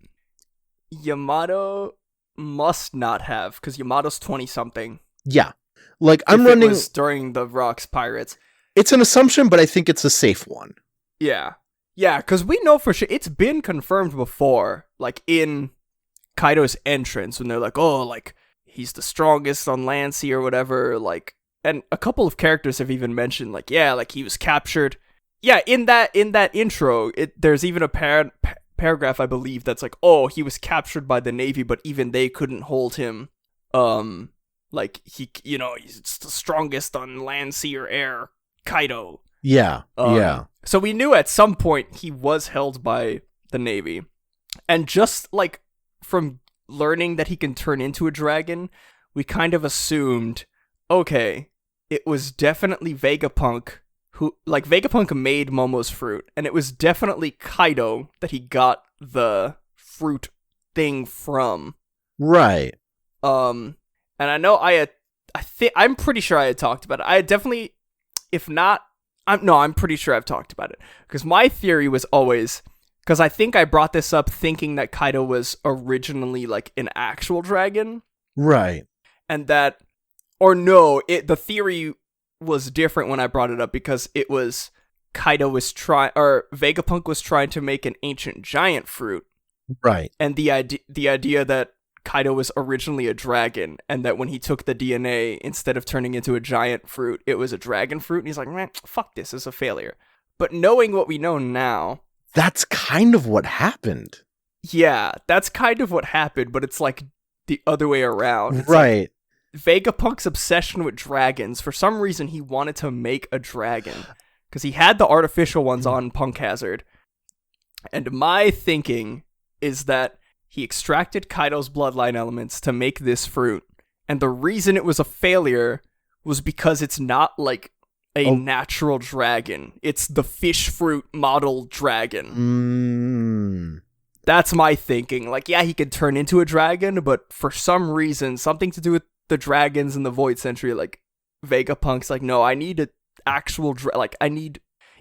Yamato must not have, because Yamato's 20-something. Yeah. Like, I'm running... It was during the Rock's Pirates. It's an assumption, but I think it's a safe one. Yeah. Yeah, because we know for sure, it's been confirmed before, like, in Kaido's entrance, when they're like, oh, like, he's the strongest on land, sea, or whatever, like, and a couple of characters have even mentioned, like, yeah, like, he was captured. Yeah, in that intro, there's even a paragraph, I believe, that's like, oh, he was captured by the Navy, but even they couldn't hold him, like, he's the strongest on land, sea, or air, Kaido. Yeah, yeah. So we knew at some point he was held by the Navy, and just, like, from learning that he can turn into a dragon, we kind of assumed okay, it was definitely Vegapunk Vegapunk made Momo's fruit, and it was definitely Kaido that he got the fruit thing from. Right. And I know I'm pretty sure I had talked about it. I had definitely, if not, I'm pretty sure I've talked about it. Because my theory was always, because I think I brought this up thinking that Kaido was originally like an actual dragon. Right. And that, or no, the theory was different when I brought it up because it was Vegapunk was trying to make an ancient giant fruit. Right. And the idea that Kaido was originally a dragon, and that when he took the DNA, instead of turning into a giant fruit, it was a dragon fruit, and he's like, man, fuck this, it's a failure. But knowing what we know now... That's kind of what happened. Yeah, that's kind of what happened, but it's like the other way around. It's right. Like Vegapunk's obsession with dragons, for some reason he wanted to make a dragon, because he had the artificial ones on Punk Hazard. And my thinking is that he extracted Kaido's bloodline elements to make this fruit, and the reason it was a failure was because it's not like a natural dragon. It's the fish fruit model dragon. That's my thinking. Like, yeah, he could turn into a dragon, but for some reason, something to do with the dragons in the Void Century, like, Vegapunk's like, no, I need an actual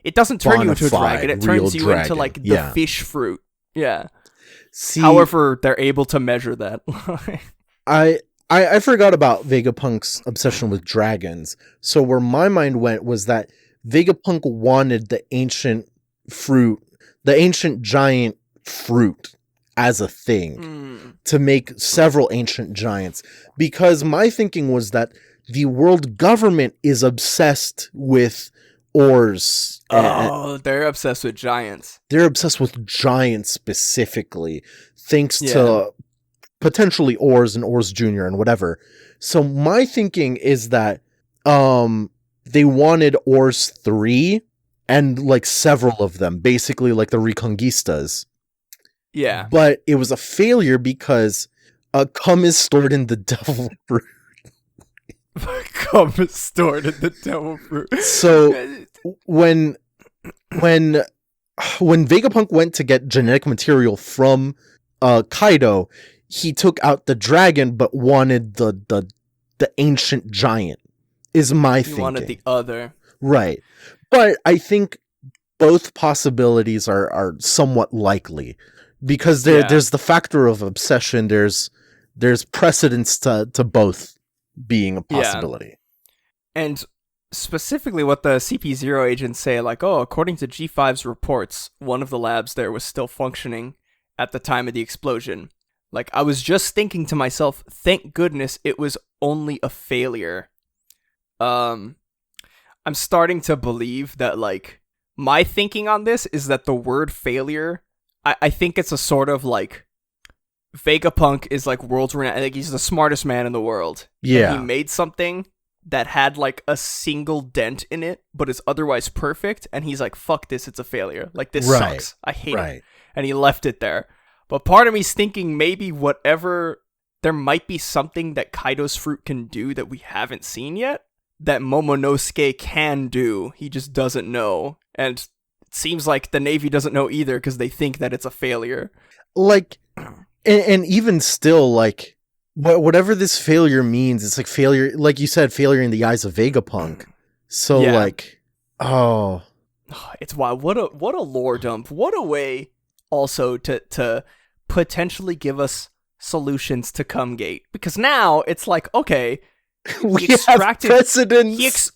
it doesn't turn you into a dragon, it turns you into, like, the fish fruit. Yeah. See, however, they're able to measure that. I forgot about Vegapunk's obsession with dragons. So where my mind went was that Vegapunk wanted the ancient giant fruit as a thing to make several ancient giants. Because my thinking was that the world government is obsessed with ores. They're obsessed with giants. They're obsessed with giants specifically, thanks to potentially Ors and Ors Jr. and whatever. So my thinking is that they wanted Ors 3 and like several of them, basically like the Reconquistas. Yeah. But it was a failure because cum is stored in the devil fruit. Cum is stored in the devil fruit. So when Vegapunk went to get genetic material from Kaido, he took out the dragon but wanted the ancient giant, is my thinking. He wanted the other. Right. But I think both possibilities are somewhat likely because there's the factor of obsession, there's precedence to both being a possibility. Yeah. And specifically what the CP0 agents say, like, according to G5's reports, one of the labs there was still functioning at the time of the explosion. Like, I was just thinking to myself, thank goodness it was only a failure. I'm starting to believe that, like, my thinking on this is that the word failure, I think it's a sort of, like, Vegapunk is, like, world renowned, like, he's the smartest man in the world. Yeah. And he made something that had, like, a single dent in it, but is otherwise perfect, and he's like, fuck this, it's a failure. Like, this sucks. I hate it. And he left it there. But part of me's thinking maybe there might be something that Kaido's fruit can do that we haven't seen yet, that Momonosuke can do, he just doesn't know. And it seems like the Navy doesn't know either, because they think that it's a failure. Like, and even still, like, whatever this failure means, it's like failure, like you said, failure in the eyes of Vegapunk. So, like, it's wild. What a lore dump. What a way also to potentially give us solutions to Cumgate. Because now it's like, okay, we have precedents.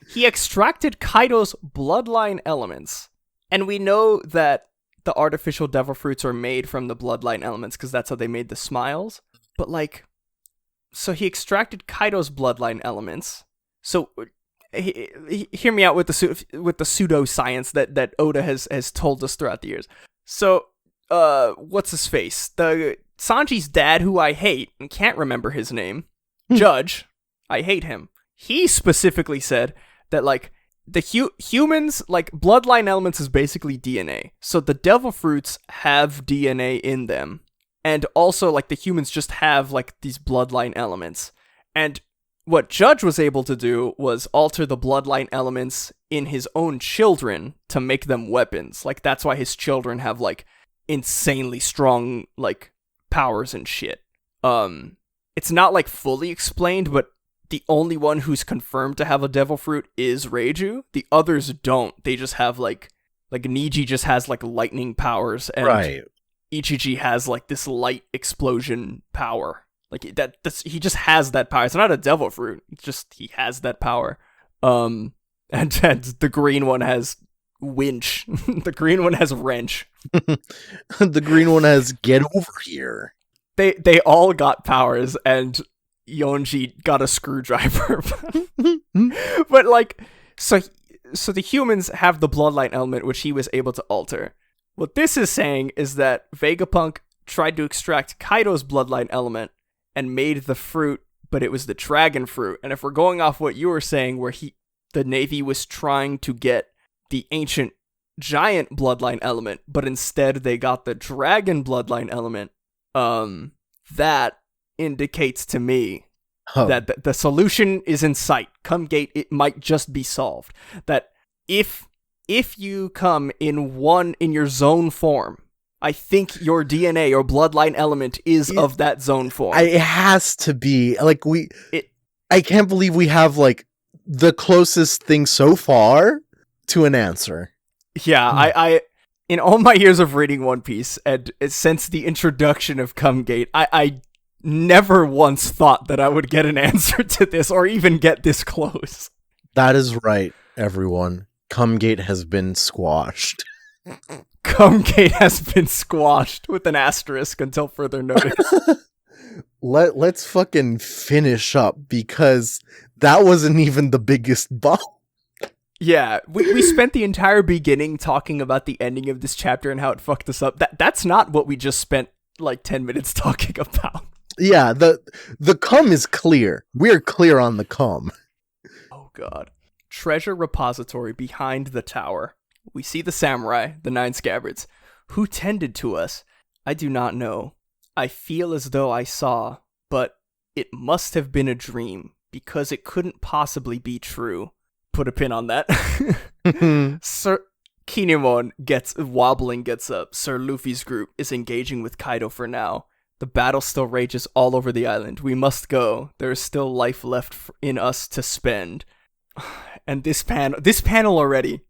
He extracted Kaido's bloodline elements. And we know that the artificial devil fruits are made from the bloodline elements because that's how they made the smiles. But, like, so he extracted Kaido's bloodline elements. So hear me out with the pseudoscience that Oda has told us throughout the years. So, what's his face? The Sanji's dad, who I hate and can't remember his name, Judge, I hate him. He specifically said that, like, the humans, like, bloodline elements is basically DNA. So the devil fruits have DNA in them. And also, like, the humans just have, like, these bloodline elements. And what Judge was able to do was alter the bloodline elements in his own children to make them weapons. Like, that's why his children have, like, insanely strong, like, powers and shit. It's not, like, fully explained, but the only one who's confirmed to have a devil fruit is Reiju. The others don't. They just have, like Niji just has, like, lightning powers, and Ichiji has, like, this light explosion power. Like, he just has that power. It's not a devil fruit. It's just, he has that power. And the green one has winch. The green one has wrench. The green one has get over here. They all got powers, and Yonji got a screwdriver. But, like, so the humans have the bloodline element, which he was able to alter. What this is saying is that Vegapunk tried to extract Kaido's bloodline element and made the fruit, but it was the dragon fruit. And if we're going off what you were saying, where the Navy was trying to get the ancient giant bloodline element, but instead they got the dragon bloodline element, that indicates to me that the solution is in sight. Come Gate, it might just be solved. That if you come in your zone form, I think your DNA or bloodline element is of that zone form. It has to be. Like, I can't believe we have, like, the closest thing so far to an answer. Yeah, I in all my years of reading One Piece, and since the introduction of Come Gate, I never once thought that I would get an answer to this, or even get this close. That is right, everyone. Come Gate has been squashed. Come Gate has been squashed with an asterisk until further notice. Let's fucking finish up, because that wasn't even the biggest bump. Yeah, we spent the entire beginning talking about the ending of this chapter and how it fucked us up. That's not what we just spent like 10 minutes talking about. Yeah, the cum is clear. We're clear on the cum. Oh god. Treasure repository behind the tower. We see the samurai, the 9 scabbards. Who tended to us? I do not know. I feel as though I saw, but it must have been a dream, because it couldn't possibly be true. Put a pin on that. Sir Kinemon gets up. Sir Luffy's group is engaging with Kaido for now. The battle still rages all over the island. We must go. There is still life left in us to spend. And this panel already.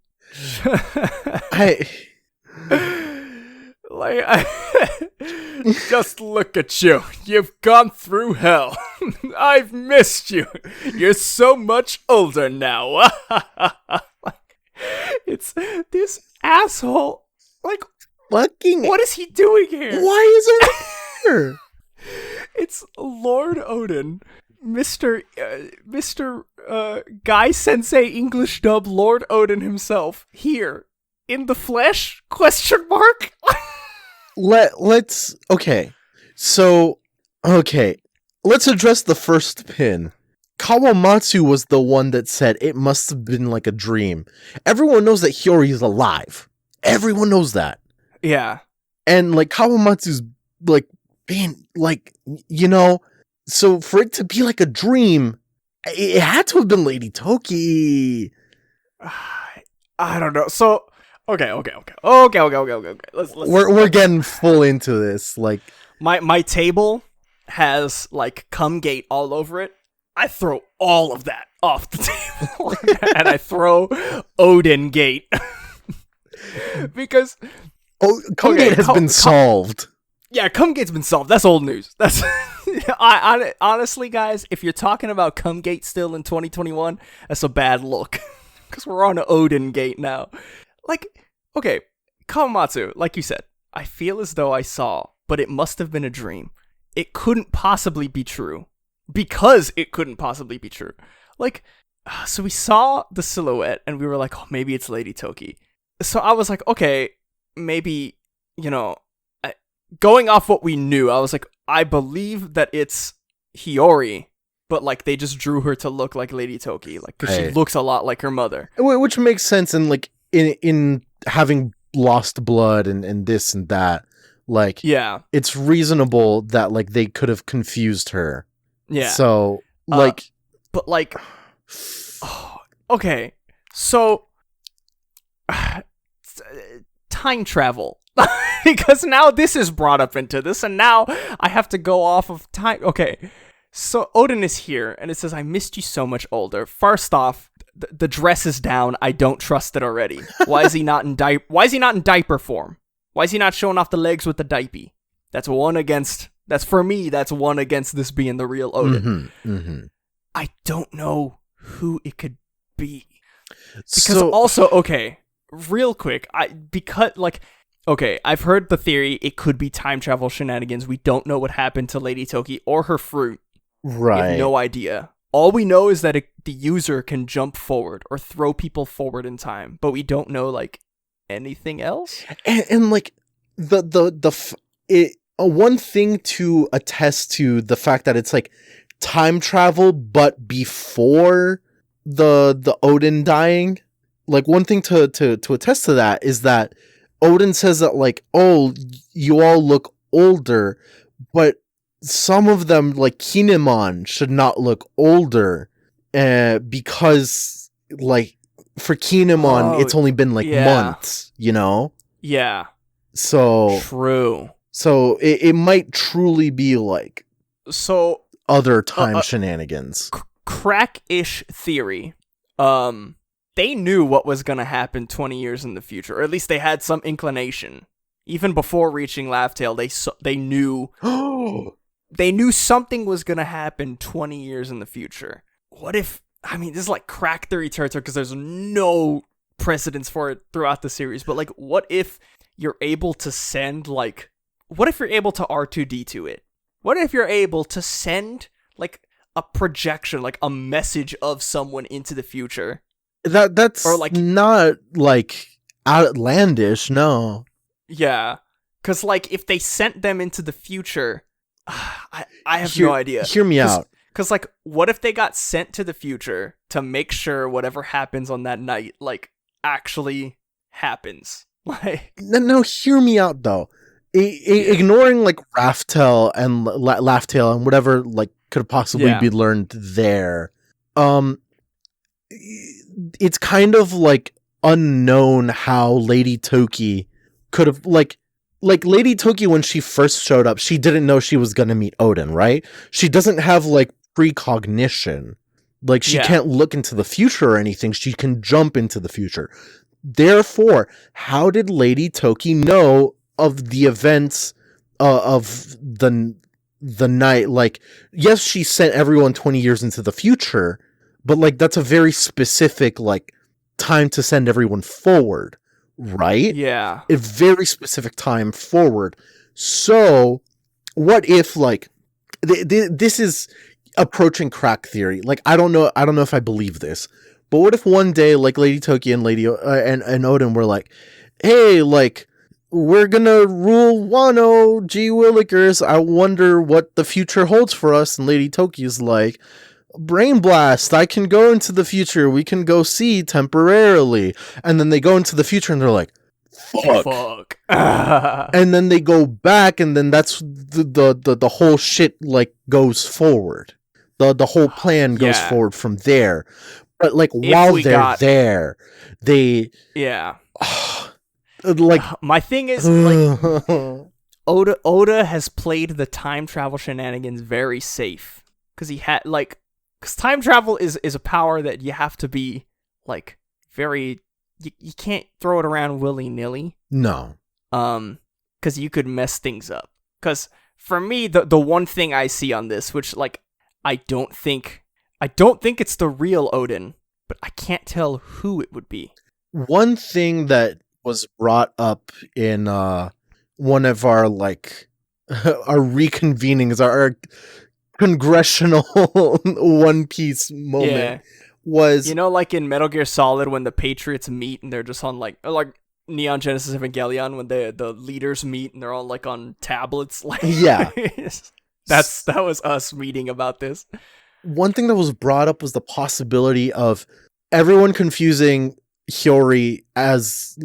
Just look at you. You've gone through hell. I've missed you. You're so much older now. It's this asshole. Like, fucking, what is he doing here? Why is it here? It's Lord Oden, Mr. Guy Sensei English dub Lord Oden himself, here in the flesh? Question mark. Let's address the first pin. Kawamatsu was the one that said it must have been like a dream. Everyone knows that Hiyori is alive. Everyone knows that. Yeah. And like Kawamatsu's like being like, you know, so for it to be like a dream, it had to have been Lady Toki. I don't know. So okay. We're getting full into this. Like my table has like Come Gate all over it. I throw all of that off the table and I throw Oden Gate because Come Gate has been solved. Yeah, Come Gate's been solved. That's old news. That's I honestly, guys, if you're talking about Come Gate still in 2021, that's a bad look because we're on Oden Gate now. Like, okay, Kawamatsu, like you said, I feel as though I saw, but it must have been a dream. It couldn't possibly be true. Because it couldn't possibly be true. Like, so we saw the silhouette, and we were like, oh, maybe it's Lady Toki. So I was like, okay, maybe, you know, going off what we knew, I was like, I believe that it's Hiyori, but, like, they just drew her to look like Lady Toki, like, because she looks a lot like her mother. Which makes sense in, like, in having lost blood and this and that. Like, yeah, it's reasonable that, like, they could have confused her. Yeah. So, like... But like, oh, okay, so time travel. Because now this is brought up into this, and now I have to go off of time. Okay, so Oden is here, and it says, "I missed you so much older." First off, the dress is down. I don't trust it already. Why is he not in diaper form? Why is he not showing off the legs with the diaper? That's one against this being the real Oden. I don't know who it could be. Because also, okay, real quick, I've heard the theory it could be time travel shenanigans. We don't know what happened to Lady Toki or her fruit. Right. We have no idea. All we know is that the user can jump forward or throw people forward in time, but we don't know like anything else. And like one thing to attest to the fact that it's like time travel, but before the Oden dying. Like one thing to attest to that is that Oden says that like, oh, you all look older, but some of them, like Kinemon, should not look older, because like for Kinemon, it's only been like months, you know? Yeah. So true. So it might truly be like other time shenanigans. Crack-ish theory. They knew what was gonna happen 20 years in the future, or at least they had some inclination. Even before reaching Laugh Tale, they knew they knew something was gonna happen 20 years in the future. What if? I mean, this is like crack theory territory because there's no precedence for it throughout the series. But like, what if you're able to send like? What if you're able to R2D2 it? What if you're able to send like a projection, like a message of someone into the future? That's or like not like outlandish, no. Yeah, because like if they sent them into the future, I have no idea. Hear me out. Because like, what if they got sent to the future to make sure whatever happens on that night like actually happens? Like, no, hear me out though. Ignoring like Raftel and Laugh Tale and whatever like could possibly be learned there. It's kind of like unknown how Lady Toki could have like Lady Toki when she first showed up, she didn't know she was gonna meet Oden, right? She doesn't have like precognition. Like she can't look into the future or anything. She can jump into the future. Therefore, how did Lady Toki know of the events of the night? Like, yes, she sent everyone 20 years into the future, but like that's a very specific like time to send everyone forward, right? Yeah. A very specific time forward. So, what if like this is approaching crack theory? Like I don't know if I believe this. But what if one day like Lady Toki and Lady and Oden were like, "Hey, like we're gonna rule Wano, gee willikers, I wonder what the future holds for us." And Lady Toki's like, "Brain blast, I can go into the future, we can go see temporarily." And then they go into the future and they're like, fuck. And then they go back, and then that's the whole shit like goes forward. The whole plan goes forward from there. But like while they're there, they like my thing is like Oda has played the time travel shenanigans very safe because he had like because time travel is a power that you have to be like very you can't throw it around willy-nilly. No. Because you could mess things up. Because for me, the one thing I see on this, which like I don't think it's the real Oden, but I can't tell who it would be. One thing that was brought up in one of our like our reconvenings, our congressional One Piece moment was, you know, like in Metal Gear Solid when the Patriots meet and they're just on like Neon Genesis Evangelion when the leaders meet and they're all like on tablets. Like that was us meeting about this. One thing that was brought up was the possibility of everyone confusing Hiyori as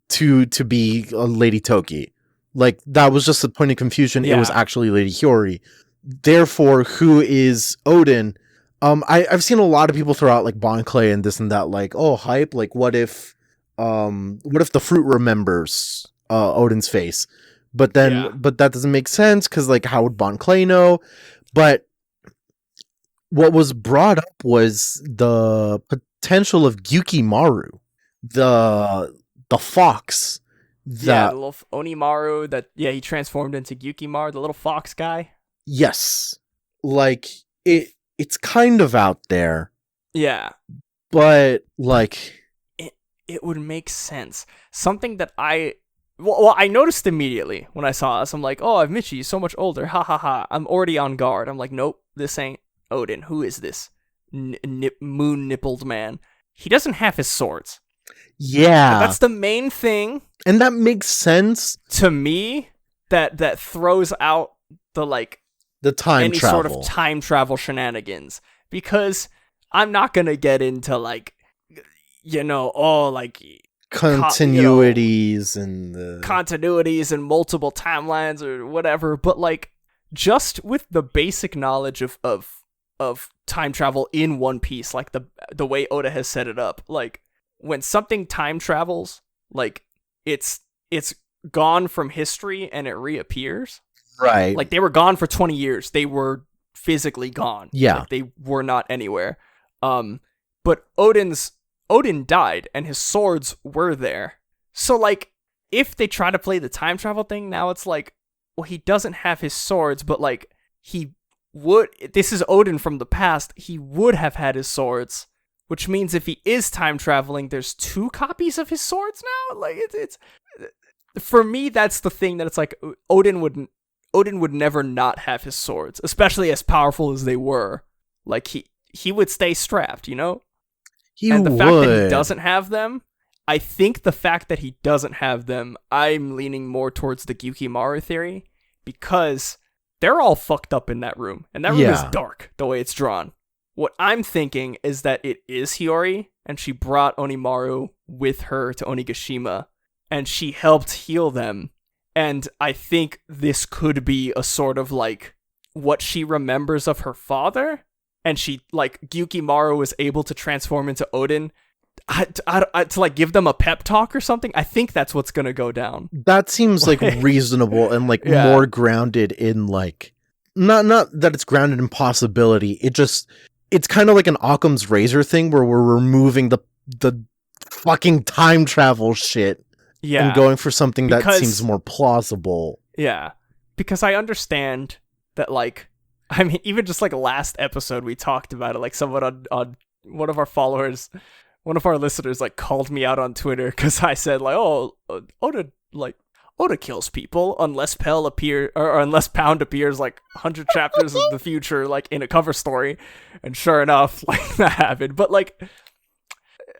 to be Lady Toki. Like that was just a point of confusion. It was actually Lady Hiyori. Therefore, who is Oden? I've seen a lot of people throw out like Bon Clay and this and that, like, oh, hype, like what if the fruit remembers Odin's face? But that doesn't make sense because like how would Bon Clay know? But what was brought up was the potential of Gyukimaru, the fox. The little Onimaru that he transformed into Gyukimaru, the little fox guy. Yes, like it's kind of out there. Yeah, but like it would make sense. Something that I noticed immediately when I saw this. I'm like, oh, Michi is so much older. Ha ha ha. I'm already on guard. I'm like, nope, this ain't Odin. Who is this moon-nippled man? He doesn't have his swords. Yeah. But that's the main thing. And that makes sense. To me, that throws out the time any travel. Sort of time travel shenanigans. Because I'm not going to get into continuities and multiple timelines or whatever, but just with the basic knowledge of time travel in One Piece, like the way Oda has set it up, like when something time travels, like it's gone from history and it reappears. Right. Like they were gone for 20 years. They were physically gone. Yeah. Like, they were not anywhere. But Odin died and his swords were there. So if they try to play the time travel thing, now it's like, well, he doesn't have his swords, but this is Odin from the past. He would have had his swords, which means if he is time traveling, there's 2 copies of his swords now. Like it's for me, that's the thing that it's like Odin would never not have his swords, especially as powerful as they were. Like he would stay strapped, you know? And the fact that he doesn't have them, I think the fact that he doesn't have them, I'm leaning more towards the Gyukimaru theory, because they're all fucked up in that room. And that room is dark, the way it's drawn. What I'm thinking is that it is Hiyori, and she brought Onimaru with her to Onigashima, and she helped heal them. And I think this could be a sort of what she remembers of her father, and she Gyukimaru was able to transform into Odin to give them a pep talk or something. I think that's what's gonna go down. That seems reasonable and more grounded in not that it's grounded in possibility. It's kind of like an Occam's razor thing where we're removing the fucking time travel shit. Yeah. And going for something that seems more plausible. Yeah. Because I understand that, I mean, even just last episode, we talked about it, someone on one of our followers, one of our listeners, called me out on Twitter because I said, Oda kills people unless Pell or unless Pound appears 100 chapters in the future, in a cover story. And sure enough, that happened. But,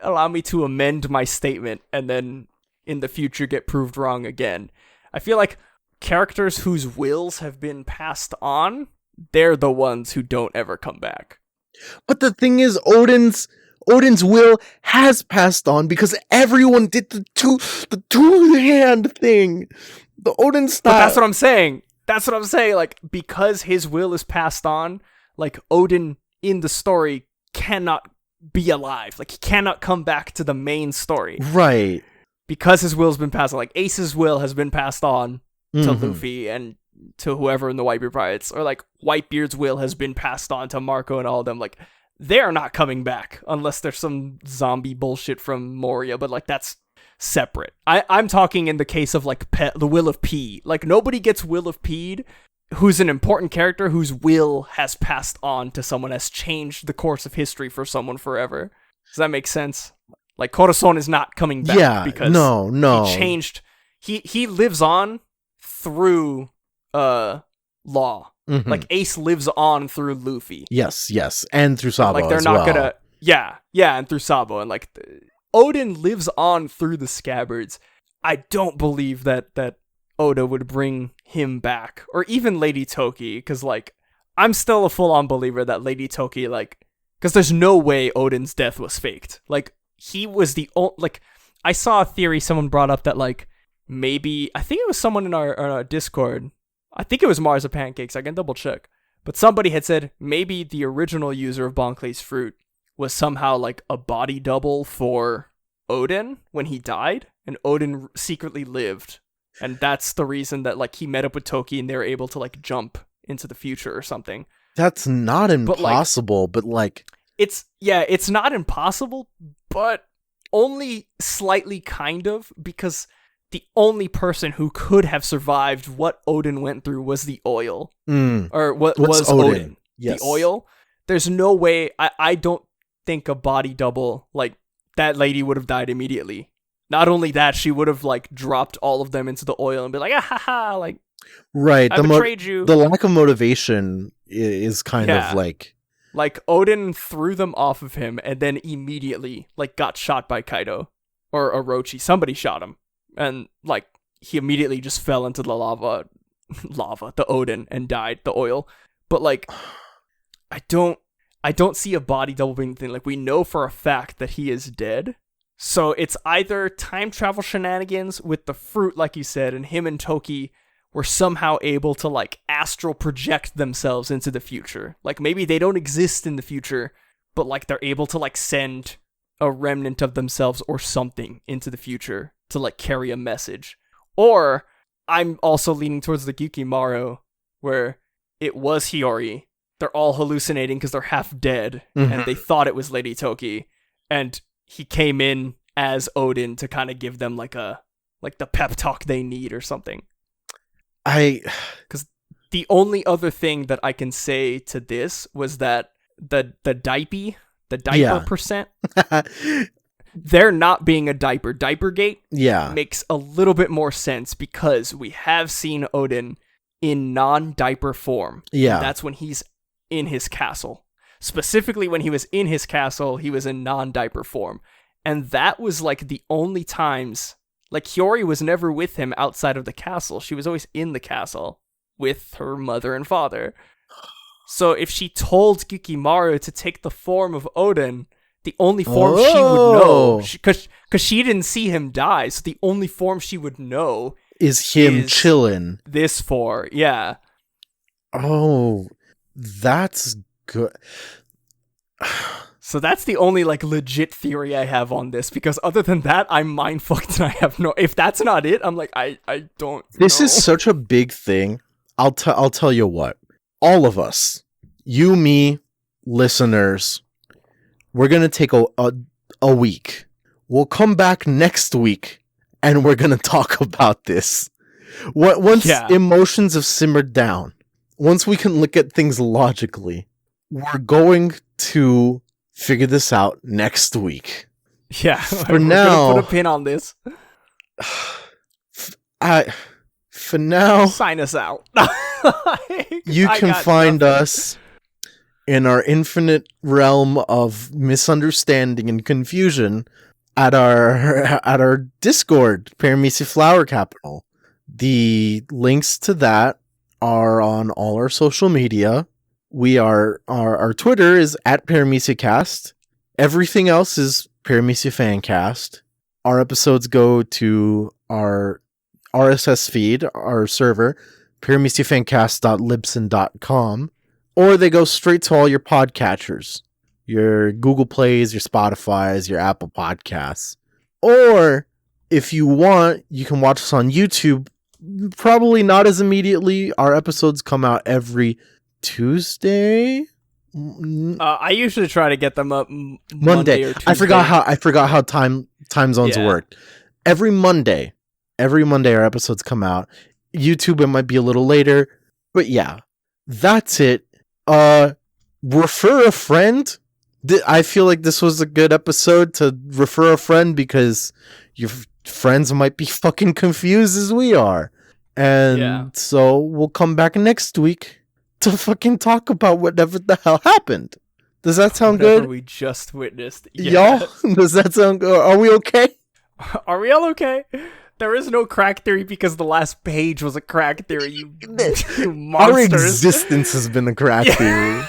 allow me to amend my statement and then in the future get proved wrong again. I feel like characters whose wills have been passed on, they're the ones who don't ever come back. But the thing is, Odin's will has passed on because everyone did the two-hand thing. The Odin style. But that's what I'm saying. Because his will is passed on, Odin in the story cannot be alive. He cannot come back to the main story. Right. Because his will's been passed on. Ace's will has been passed on to Luffy and to whoever in the Whitebeard Pirates. Or Whitebeard's will has been passed on to Marco and all of them. They're not coming back unless there's some zombie bullshit from Moria. But that's separate. I'm talking in the case of the Will of P. Nobody gets Will of P'd, who's an important character whose will has passed on to someone, has changed the course of history for someone forever. Does that make sense? Corazon is not coming back because no. He changed. He lives on through Law. Mm-hmm. Ace lives on through Luffy. Yes, and through Sabo. They're not gonna. Yeah, and through Sabo, and Odin lives on through the Scabbards. I don't believe that Oda would bring him back, or even Lady Toki, because I'm still a full-on believer that Lady Toki, because there's no way Odin's death was faked. He was the only, I saw a theory someone brought up that maybe, I think it was someone in our Discord. I think it was Mars of Pancakes. I can double check. But somebody had said maybe the original user of Bon Clay's fruit was somehow like a body double for Oden when he died, and Oden secretly lived. And that's the reason that like he met up with Toki and they were able to like jump into the future or something. That's not impossible, but like it's not impossible, but only slightly kind of, because the only person who could have survived what Oden went through was the oil. Or what was Oden. Yes. The oil. There's no way, I don't think a body double, like, that lady would have died immediately. Not only that, she would have, like, dropped all of them into the oil and be like, ah ha ha, like, right, I betrayed you. The lack of motivation is kind of like... Like, Oden threw them off of him and then immediately, like, got shot by Kaido. Or Orochi. Somebody shot him. And, like, he immediately just fell into the lava, the Oden, and died, the oil. But, like, I don't see a body double being thing. Like, we know for a fact that he is dead. So it's either time travel shenanigans with the fruit, like you said, and him and Toki were somehow able to, like, astral project themselves into the future. Like, maybe they don't exist in the future, but, like, they're able to, like, send a remnant of themselves or something into the future to, like, carry a message. Or I'm also leaning towards the Gyukimaru, where it was Hiyori. They're all hallucinating because they're half dead, and they thought it was Lady Toki, and he came in as Oden to kind of give them like the pep talk they need or something. Because the only other thing that I can say to this was that the diaper percent, they're not being a diaper. Diapergate makes a little bit more sense because we have seen Oden in non-diaper form. Yeah. That's when he's in his castle. Specifically, when he was in his castle, he was in non-diaper form. And that was like the only times, like Hiyori was never with him outside of the castle. She was always in the castle with her mother and father. So if she told Gyukimaru to take the form of Oden, the only form she would know, because she didn't see him die, so the only form she would know is him chilling. This form, yeah. Oh, that's good. So that's the only like legit theory I have on this, because other than that, I'm mind fucked and I have no. If that's not it, I'm like I don't. This know. is such a big thing. I'll tell you what. All of us, you, me, listeners, we're gonna take a week. We'll come back next week and we're gonna talk about this. Once emotions have simmered down, once we can look at things logically, we're going to figure this out next week. Yeah, for now, gonna put a pin on this. For now, sign us out. You can find us in our infinite realm of misunderstanding and confusion at our Discord, Paramecia Flower Capital. The links to that are on all our social media. We are our Twitter is at ParameciaCast. Everything else is Paramecia Fancast. Our episodes go to our RSS feed, our server, parameciafancast.libsyn.com, or they go straight to all your podcatchers, your Google Plays, your Spotifys, your Apple Podcasts. Or if you want, you can watch us on YouTube. Probably not as immediately. Our episodes come out every Tuesday. I usually try to get them up Monday. Or Tuesday. I forgot how time zones worked. Every Monday our episodes come out. YouTube, it might be a little later, but yeah, that's it. Refer a friend. I feel like this was a good episode to refer a friend because your friends might be fucking confused as we are. And so we'll come back next week to fucking talk about whatever the hell happened. Does that sound good? We just witnessed. Y'all, does that sound good? Are we okay? Are we all okay? There is no crack theory because the last page was a crack theory, you monsters. Our existence has been a crack theory.